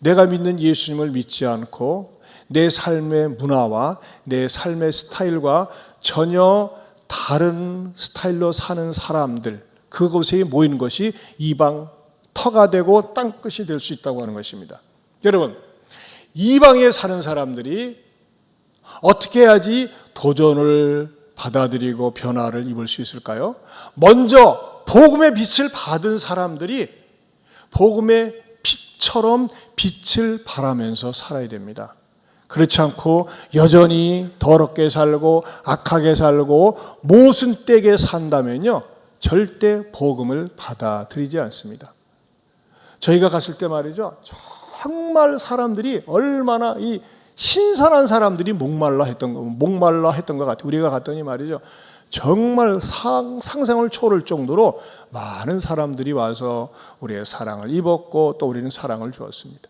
내가 믿는 예수님을 믿지 않고 내 삶의 문화와 내 삶의 스타일과 전혀 다른 스타일로 사는 사람들, 그곳에 모이는 것이 이방 터가 되고 땅끝이 될 수 있다고 하는 것입니다. 여러분, 이방에 사는 사람들이 어떻게 해야지 도전을 받아들이고 변화를 입을 수 있을까요? 먼저 복음의 빛을 받은 사람들이 복음의 빛처럼 빛을 발하면서 살아야 됩니다. 그렇지 않고 여전히 더럽게 살고 악하게 살고 모순되게 산다면요 절대 복음을 받아들이지 않습니다. 저희가 갔을 때 말이죠, 정말 사람들이 얼마나 이 신선한 사람들이 목말라 했던 것 같아요. 우리가 갔더니 말이죠, 정말 상상을 초월할 정도로 많은 사람들이 와서 우리의 사랑을 입었고 또 우리는 사랑을 주었습니다.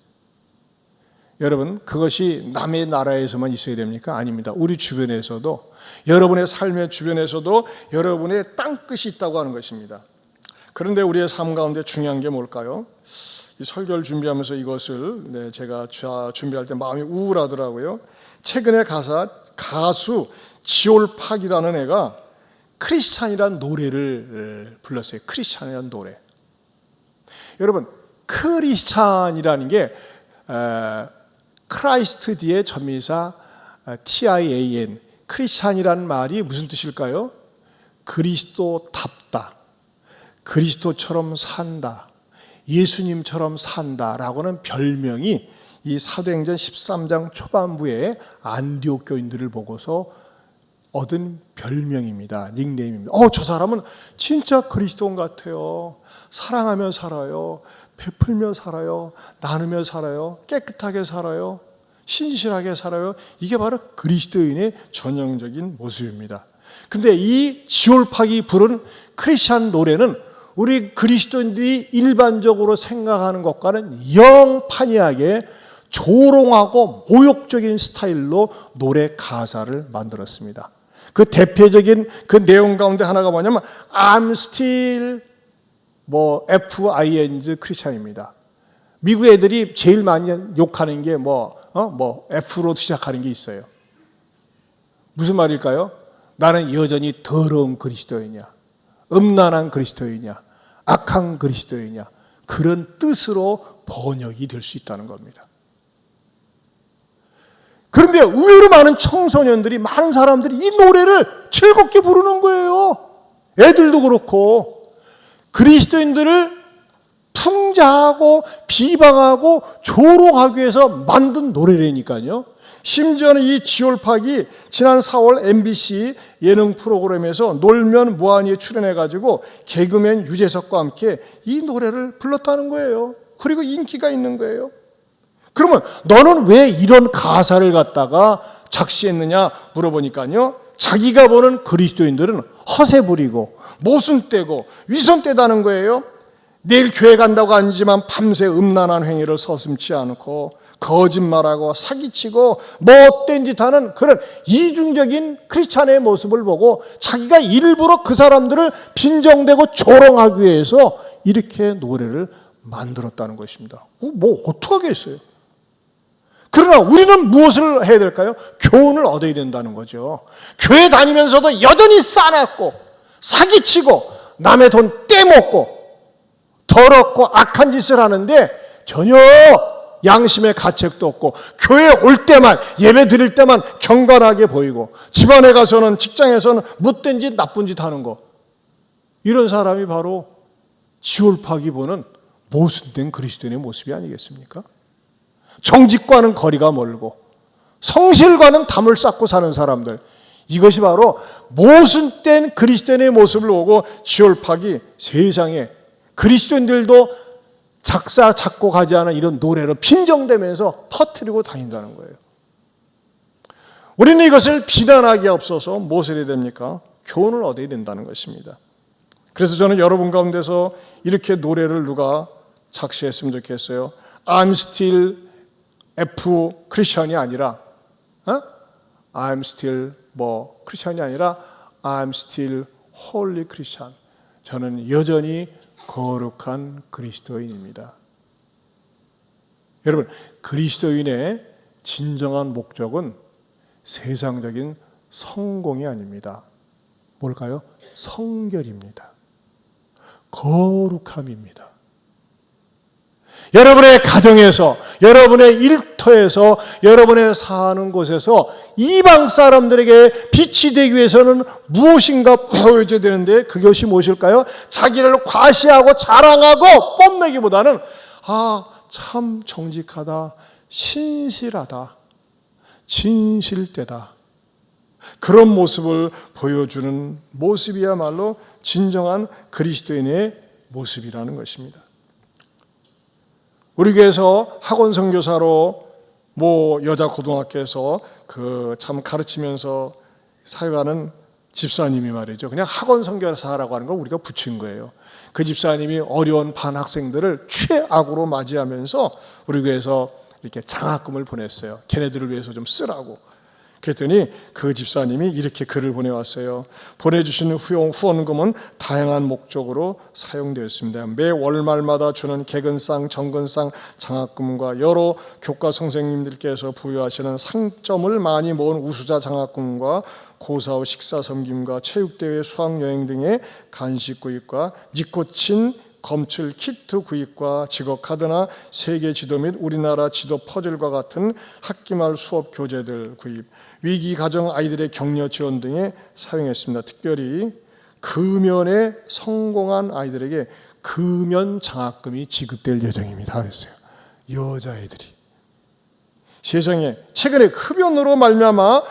여러분, 그것이 남의 나라에서만 있어야 됩니까? 아닙니다. 우리 주변에서도, 여러분의 삶의 주변에서도 여러분의 땅끝이 있다고 하는 것입니다. 그런데 우리의 삶 가운데 중요한 게 뭘까요? 이 설교를 준비하면서 이것을 제가 준비할 때 마음이 우울하더라고요. 최근에 가수 지올팍이라는 애가 크리스찬이라는 노래를 불렀어요. 크리스찬이라는 노래. 여러분, 크리스찬이라는 게 크라이스트 뒤에 접미사 TIAN, 크리스찬이라는 말이 무슨 뜻일까요? 그리스도답다, 그리스도처럼 산다, 예수님처럼 산다라고는 별명이 이 사도행전 13장 초반부에 안디옥 교인들을 보고서 얻은 별명입니다. 닉네임입니다. 저 사람은 진짜 그리스도인 같아요. 사랑하며 살아요. 베풀며 살아요. 나누며 살아요. 깨끗하게 살아요. 신실하게 살아요. 이게 바로 그리스도인의 전형적인 모습입니다. 근데 이 지올팍이 부른 크리스찬 노래는 우리 그리스도인들이 일반적으로 생각하는 것과는 영판이하게 조롱하고 모욕적인 스타일로 노래 가사를 만들었습니다. 그 대표적인 그 내용 가운데 하나가 뭐냐면 I'm still FING 크리스찬입니다. 미국 애들이 제일 많이 욕하는 게 F로 시작하는 게 있어요. 무슨 말일까요? 나는 여전히 더러운 그리스도이냐, 음란한 그리스도이냐, 악한 그리스도이냐, 그런 뜻으로 번역이 될 수 있다는 겁니다. 그런데 의외로 많은 청소년들이, 많은 사람들이 이 노래를 즐겁게 부르는 거예요. 애들도 그렇고 그리스도인들을 풍자하고 비방하고 조롱하기 위해서 만든 노래라니까요. 심지어는 이 지올팍이 지난 4월 MBC 예능 프로그램에서 놀면 뭐하니에 출연해가지고 개그맨 유재석과 함께 이 노래를 불렀다는 거예요. 그리고 인기가 있는 거예요. 그러면 너는 왜 이런 가사를 갖다가 작시했느냐 물어보니까요, 자기가 보는 그리스도인들은 허세 부리고 모순 떼고 위선 떼다는 거예요. 내일 교회 간다고 아니지만 밤새 음란한 행위를 서슴지 않고 거짓말하고 사기치고 못된 짓 하는 그런 이중적인 크리스찬의 모습을 보고 자기가 일부러 그 사람들을 빈정대고 조롱하기 위해서 이렇게 노래를 만들었다는 것입니다. 뭐 어떡하겠어요? 그러나 우리는 무엇을 해야 될까요? 교훈을 얻어야 된다는 거죠. 교회 다니면서도 여전히 싸납고 사기치고 남의 돈 떼먹고 더럽고 악한 짓을 하는데 전혀 양심의 가책도 없고 교회 올 때만 예배 드릴 때만 경건하게 보이고 집안에 가서는 직장에서는 못된 짓 나쁜 짓 하는 거, 이런 사람이 바로 지올팍이 보는 모순된 그리스도인의 모습이 아니겠습니까? 정직과는 거리가 멀고 성실과는 담을 쌓고 사는 사람들, 이것이 바로 모순된 그리스도인의 모습을 보고 지올팍이 세상에 그리스도인들도 작사 작곡하지 않은 이런 노래로 빈정대면서 퍼뜨리고 다닌다는 거예요. 우리는 이것을 비난하기 앞서서 무엇을 해야 됩니까? 교훈을 얻어야 된다는 것입니다. 그래서 저는 여러분 가운데서 이렇게 노래를 누가 작시했으면 좋겠어요. I'm still F 크리스천이 아니라 I'm still 뭐 크리스천이 아니라 I'm still holy Christian. 저는 여전히 거룩한 그리스도인입니다. 여러분, 그리스도인의 진정한 목적은 세상적인 성공이 아닙니다. 뭘까요? 성결입니다. 거룩함입니다. 여러분의 가정에서, 여러분의 일터에서, 여러분의 사는 곳에서 이방 사람들에게 빛이 되기 위해서는 무엇인가 보여줘야 되는데 그것이 무엇일까요? 자기를 과시하고 자랑하고 뽐내기보다는 참 정직하다, 신실하다, 진실되다, 그런 모습을 보여주는 모습이야말로 진정한 그리스도인의 모습이라는 것입니다. 우리 교회에서 학원 선교사로 여자 고등학교에서 참 가르치면서 사역하는 집사님이 말이죠. 그냥 학원 선교사라고 하는 걸 우리가 붙인 거예요. 그 집사님이 어려운 반 학생들을 최악으로 맞이하면서 우리 교회에서 이렇게 장학금을 보냈어요. 걔네들을 위해서 좀 쓰라고. 그랬더니 그 집사님이 이렇게 글을 보내왔어요. 보내주신 후원금은 다양한 목적으로 사용되었습니다. 매 월말마다 주는 개근상, 정근상, 장학금과 여러 교과 선생님들께서 부여하시는 상점을 많이 모은 우수자 장학금과 고사 후 식사 섬김과 체육대회, 수학여행 등의 간식 구입과 니코틴 검출 키트 구입과 직업 카드나 세계 지도 및 우리나라 지도 퍼즐과 같은 학기말 수업 교재들 구입, 위기 가정 아이들의 격려 지원 등에 사용했습니다. 특별히 금연에 성공한 아이들에게 금연 장학금이 지급될 예정입니다. 그랬어요. 여자애들이. 세상에 최근에 흡연으로 말미암아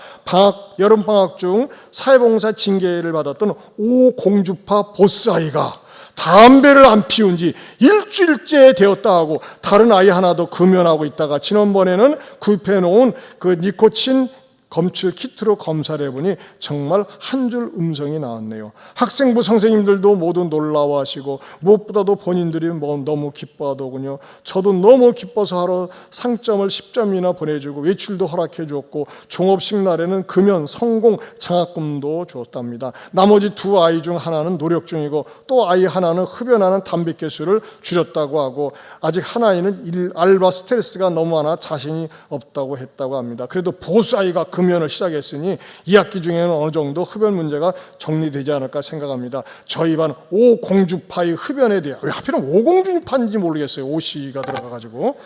여름 방학 중 사회봉사 징계를 받았던 오공주파 보스 아이가 담배를 안 피운 지 일주일째 되었다 하고 다른 아이 하나 더 금연하고 있다가 지난번에는 구입해 놓은 그 니코틴 검출 키트로 검사를 해보니 정말 한 줄 음성이 나왔네요. 학생부 선생님들도 모두 놀라워하시고 무엇보다도 본인들이 너무 기뻐하더군요. 저도 너무 기뻐서 하러 상점을 10점이나 보내주고 외출도 허락해 주었고 종업식 날에는 금연 성공 장학금도 주었답니다. 나머지 두 아이 중 하나는 노력 중이고 또 아이 하나는 흡연하는 담배 개수를 줄였다고 하고 아직 한 아이는 알바 스트레스가 너무 많아 자신이 없다고 했다고 합니다. 그래도 보스 아이가 금연을 시작했으니 2학기 중에는 어느 정도 흡연 문제가 정리되지 않을까 생각합니다. 저희 반 오공주파의 흡연에 대해 하필은 오공주파인지 모르겠어요. 오씨가 들어가가지고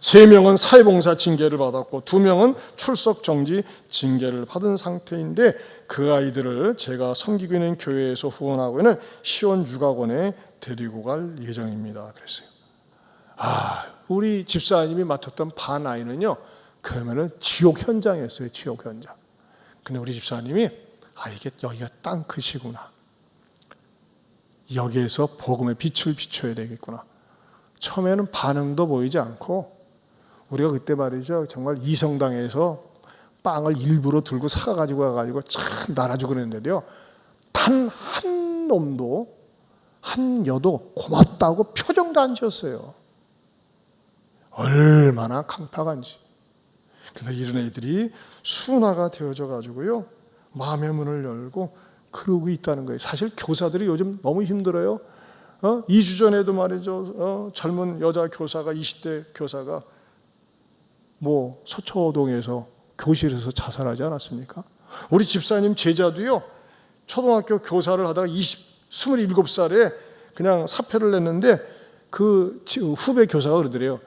3명은 사회봉사 징계를 받았고 2명은 출석 정지 징계를 받은 상태인데 그 아이들을 제가 섬기고 있는 교회에서 후원하고 있는 시원육아원에 데리고 갈 예정입니다. 그랬어요. 우리 집사님이 맡았던 반 아이는요, 그러면은 지옥 현장이었어요. 지옥 현장. 근데 우리 집사님이 이게 여기가 땅 끝이구나. 여기에서 복음의 빛을 비춰야 되겠구나. 처음에는 반응도 보이지 않고 우리가 그때 말이죠, 정말 이성당에서 빵을 일부러 들고 사가지고 와가지고 참 나눠주고 그랬는데요, 단 한 놈도 한 여도 고맙다고 표정도 안 지었어요. 얼마나 강팍한지. 그래서 이런 애들이 순화가 되어져 가지고요, 마음의 문을 열고 그러고 있다는 거예요. 사실 교사들이 요즘 너무 힘들어요. 2주 전에도 말이죠, 젊은 여자 교사가 20대 교사가 서초동에서 교실에서 자살하지 않았습니까? 우리 집사님 제자도요, 초등학교 교사를 하다가 27살에 그냥 사표를 냈는데 그 후배 교사가 그러더래요.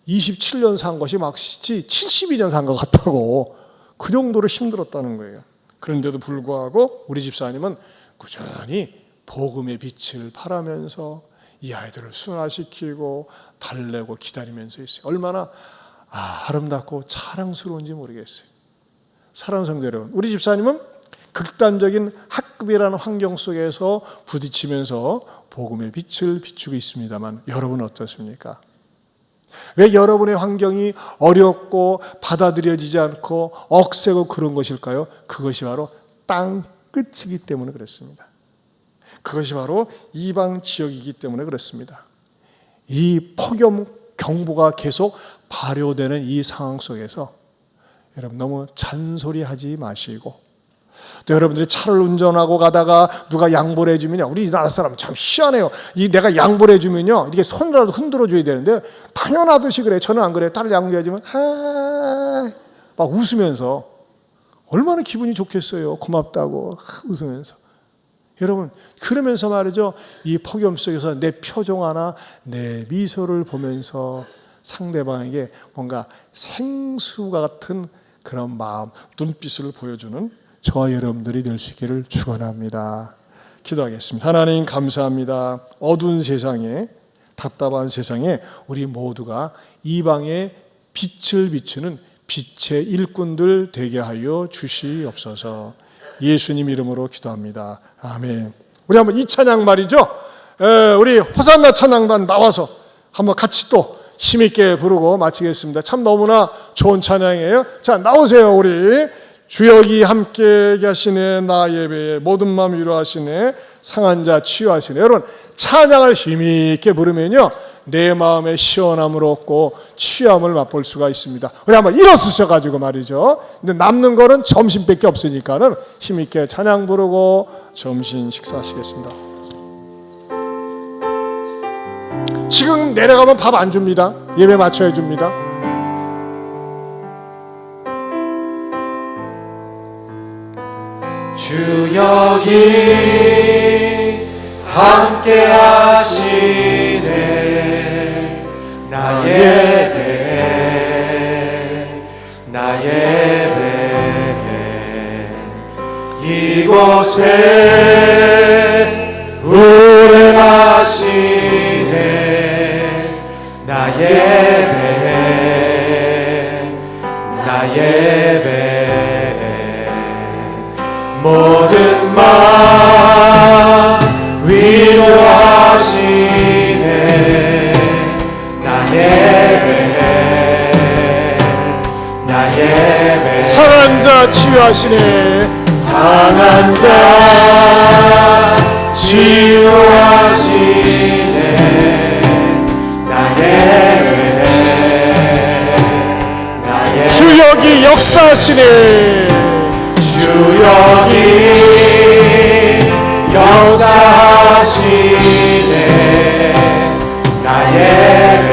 27년 산 것이 마치 72년 산 것 같다고. 그 정도로 힘들었다는 거예요. 그런데도 불구하고 우리 집사님은 꾸준히 복음의 빛을 발하면서 이 아이들을 순화시키고 달래고 기다리면서 있어요. 얼마나 아름답고 자랑스러운지 모르겠어요. 사랑하는 성도 여러분, 우리 집사님은 극단적인 학급이라는 환경 속에서 부딪히면서 복음의 빛을 비추고 있습니다만 여러분은 어떻습니까? 왜 여러분의 환경이 어렵고 받아들여지지 않고 억세고 그런 것일까요? 그것이 바로 땅 끝이기 때문에 그렇습니다. 그것이 바로 이방 지역이기 때문에 그렇습니다. 이 폭염 경보가 계속 발효되는 이 상황 속에서 여러분 너무 잔소리하지 마시고, 또 여러분들이 차를 운전하고 가다가 누가 양보를 해주면요, 우리나라 사람 참 희한해요. 내가 양보를 해주면요, 이렇게 손이라도 흔들어 줘야 되는데 당연하듯이 그래요. 저는 안 그래요. 딸을 양보해주면 막 웃으면서, 얼마나 기분이 좋겠어요. 고맙다고 웃으면서. 여러분, 그러면서 말이죠, 이 폭염 속에서 내 표정 하나, 내 미소를 보면서 상대방에게 뭔가 생수가 같은 그런 마음, 눈빛을 보여주는 저와 여러분들이 될 수 있기를 축원합니다. 기도하겠습니다. 하나님 감사합니다. 어두운 세상에, 답답한 세상에 우리 모두가 이방의 빛을 비추는 빛의 일꾼들 되게 하여 주시옵소서. 예수님 이름으로 기도합니다. 아멘. 우리 한번 이 찬양 말이죠, 우리 호산나 찬양단 나와서 한번 같이 또 힘있게 부르고 마치겠습니다. 참 너무나 좋은 찬양이에요. 자, 나오세요. 우리 주역이 함께 계시네, 나 예배에 모든 마음 위로하시네, 상한 자 치유하시네. 여러분, 찬양을 힘있게 부르면요, 내 마음에 시원함을 얻고 치유함을 맛볼 수가 있습니다. 우리 한번 일어서셔가지고 말이죠. 근데 남는 거는 점심밖에 없으니까는 힘있게 찬양 부르고 점심 식사하시겠습니다. 지금 내려가면 밥 안 줍니다. 예배 맞춰야 줍니다. 주 여기 함께 하시네, 나 예배, 나 예배. 이곳에 운행하시네, 나 예배, 나 예배. 모든 마음 위로하시네, 나 예배, 나 예배. 상한 자 치유하시네, 상한 자 치유하시네, 나 예배, 나 예배. 주 여기 역사하시네, 주 여기 역사하시네, 나 예배,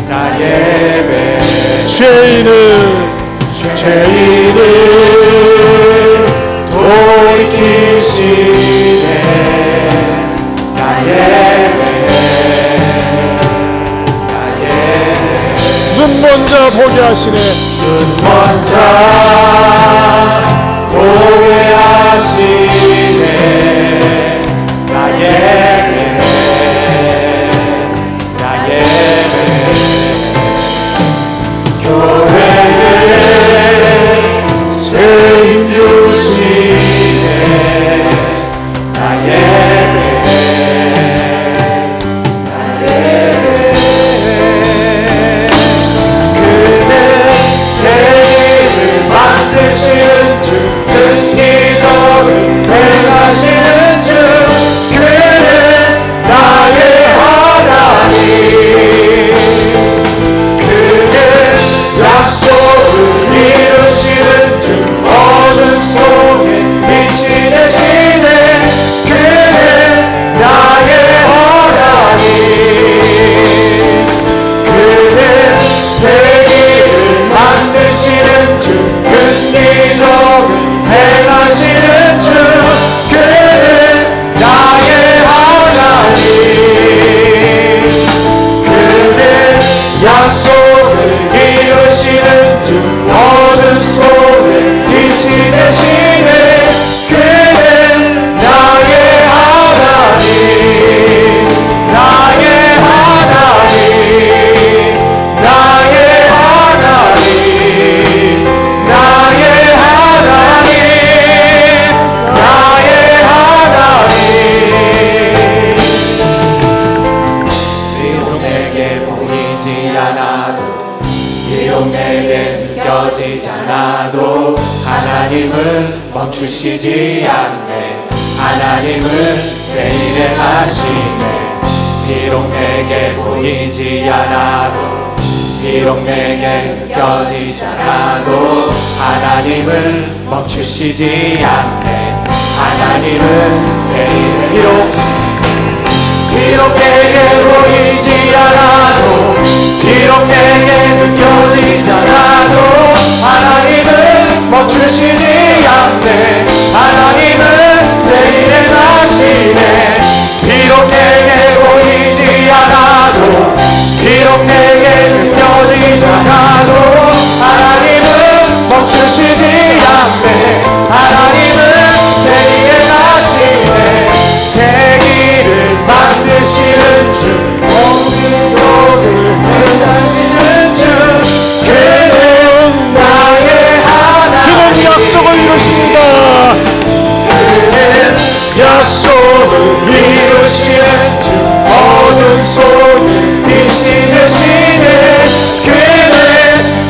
나 예배. 죄인을 돌이키시네, 나 예배, 나 보게 하시네. 눈 먼저 보게 하시네. 나 예배해, 나 예배해. 교회에 새 힘 주시네. 나 예배해, 나 예배해. 그는 새 일을 만드시는 주, 긍기적을 행하시는 주, 그는 나의 하나님. 그는 약속을 이루시는 주, 어둠 속에 빛이 되시네. 그는 나의 하나님. 그는 세계를 만드시는 주, 긍기적을 행하시는 주, 그는 나의 하나님. 그는 약속을 이루시는 주, 어둠 속에 빛이 되시네. 그는 나의 하나님, 나의 하나님, 나의 하나님, 나의 하나님, 나의 하나님. 비록 내게 보이지 않아도, 비록 내게 느껴지지 않아도 하나님은 멈추시지 않네. 하나님은 새 일을 하시네. 비록 내게 보이지 않아도, 비록 내게 느껴지지 않아도 하나님은 멈추시지 않네. 하나님은 새 일을 비록 내게 보이지 않아도, 비록 내게 느껴지지 않아도 하나님은 멈추시지 않네. 하나님은 새 일을 하시네. 비록 내게 보이지 않아도, 비록 내게 느껴지지 않아도 하나님은 멈추시지 않네. 하나님은 새 일을 하시네. 세기를 만드시는 주, 공기속을 행하시는 주, 그는 나의 하나님. 그는 약속을 이루십니다. 그는 약속을 이루시는 주, 어둠 속에 빛이 되시네. 그는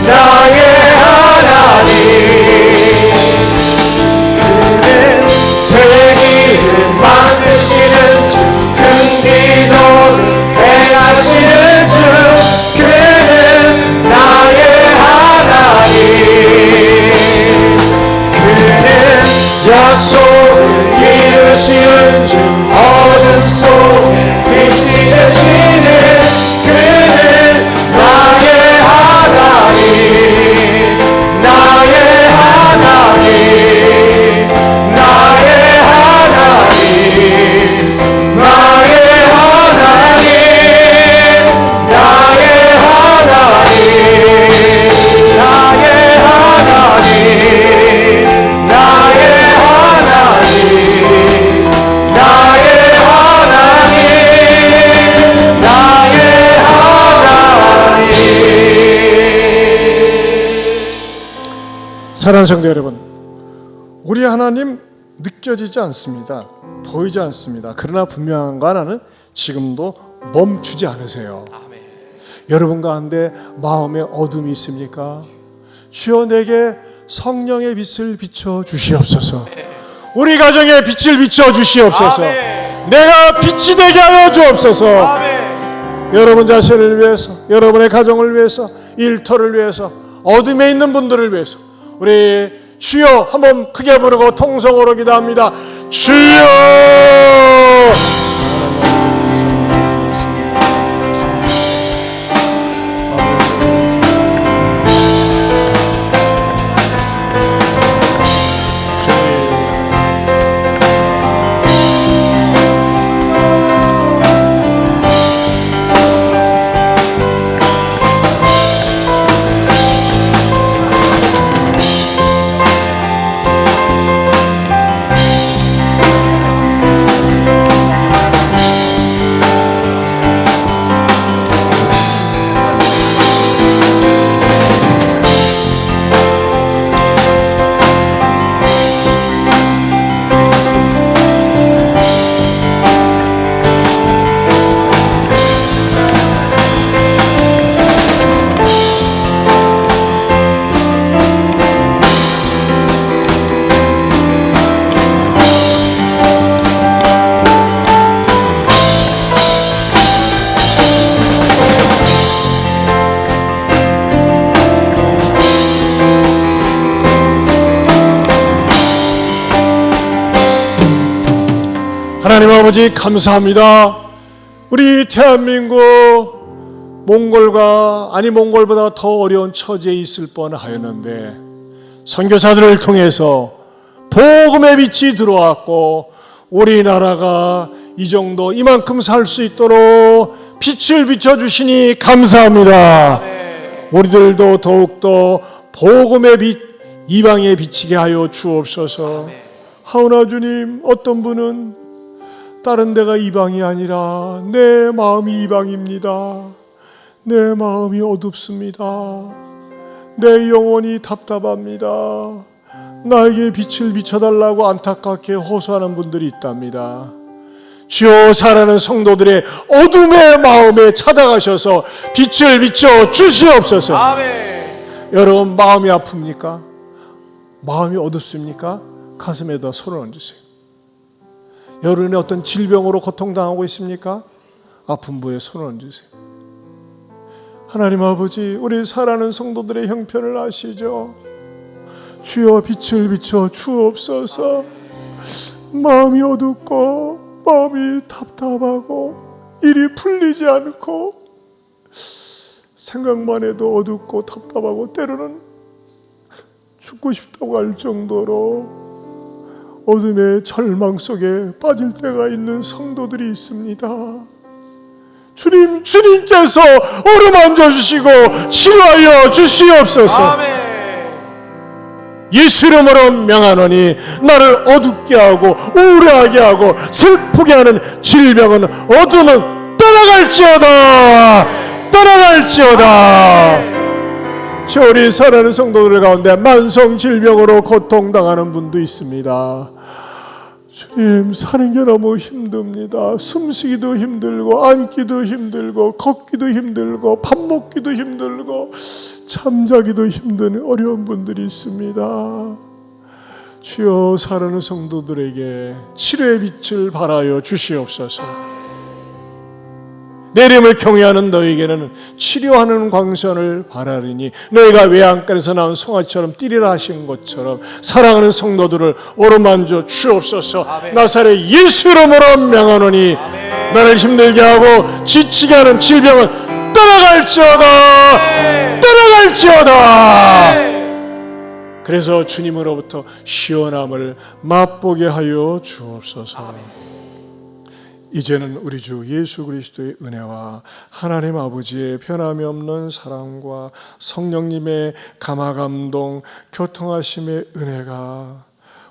나의 하나님. 그는 세기를 만드시는 주, 긍기적을 행하시는 주, 그는 나의 하나님. 그는 약속을 이루시는 주, 어둠 속에 빛이 되시네. 그는 나의 하나님, 나의 하나님, 나의 하나님, 나의 하나님, 나의 하나님, 나의 하나님, 나의 하나님, 나의 하나님, 나의 하나님. 사랑하는 성도 여러분, 우리 하나님 느껴지지 않습니다. 보이지 않습니다. 그러나 분명한 거 하나는 지금도 멈추지 않으세요. 여러분 가운데 마음에 어둠이 있습니까? 주여 내게 성령의 빛을 비춰 주시옵소서. 우리 가정에 빛을 비춰 주시옵소서. 아멘. 내가 빛이 되게 하여 주옵소서. 아멘. 여러분 자신을 위해서, 여러분의 가정을 위해서, 일터를 위해서, 어둠에 있는 분들을 위해서 우리 주여 한번 크게 부르고 통성으로 기도합니다. 주여! 하나님 아버지 감사합니다. 우리 대한민국 몽골보다 더 어려운 처지에 있을 뻔하였는데 선교사들을 통해서 복음의 빛이 들어왔고 우리나라가 이만큼 살 수 있도록 빛을 비춰주시니 감사합니다. 우리들도 더욱더 복음의 빛 이방에 비치게 하여 주옵소서. 하오나 주님, 어떤 분은 다른 데가 이방이 아니라 내 마음이 이방입니다. 내 마음이 어둡습니다. 내 영혼이 답답합니다. 나에게 빛을 비춰달라고 안타깝게 호소하는 분들이 있답니다. 주여, 사랑하는 성도들의 어둠의 마음에 찾아가셔서 빛을 비춰 주시옵소서. 아멘. 여러분, 마음이 아픕니까? 마음이 어둡습니까? 가슴에다 손을 얹으세요. 여러분이 어떤 질병으로 고통당하고 있습니까? 아픈 부에 손을 얹으세요. 하나님 아버지, 우리 사랑하는 성도들의 형편을 아시죠? 주여, 빛을 비춰 주옵소서. 마음이 어둡고 마음이 답답하고 일이 풀리지 않고 생각만 해도 어둡고 답답하고 때로는 죽고 싶다고 할 정도로 어둠의 절망 속에 빠질 때가 있는 성도들이 있습니다. 주님께서 어루만져 주시고 치료하여 주시옵소서. 아멘. 예수 이름으로 명하노니 나를 어둡게 하고 우울하게 하고 슬프게 하는 질병은 어둠은 떠나갈지어다. 저 우리 사랑하는 성도들 가운데 만성 질병으로 고통당하는 분도 있습니다. 주님, 사는 게 너무 힘듭니다. 숨쉬기도 힘들고 앉기도 힘들고 걷기도 힘들고 밥 먹기도 힘들고 잠자기도 힘든 어려운 분들이 있습니다. 주여, 사랑하는 성도들에게 치료의 빛을 발하여 주시옵소서. 내 이름을 경외하는 너에게는 치료하는 광선을 바라리니 너희가 외양간에서 나온 송아지처럼 뛰리라 하신 것처럼 사랑하는 성도들을 어루만져 주옵소서. 아멘. 나사렛 예수 이름으로 명하노니 아멘. 나를 힘들게 하고 지치게 하는 질병은 떠나갈지어다. 그래서 주님으로부터 시원함을 맛보게 하여 주옵소서. 아멘. 이제는 우리 주 예수 그리스도의 은혜와 하나님 아버지의 변함이 없는 사랑과 성령님의 감화감동 교통하심의 은혜가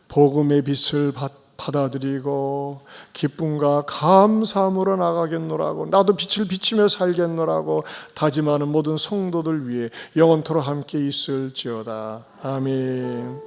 복음의 빛을 받아들이고 기쁨과 감사함으로 나가겠노라고, 나도 빛을 비치며 살겠노라고 다짐하는 모든 성도들 위해 영원토록 함께 있을지어다. 아멘.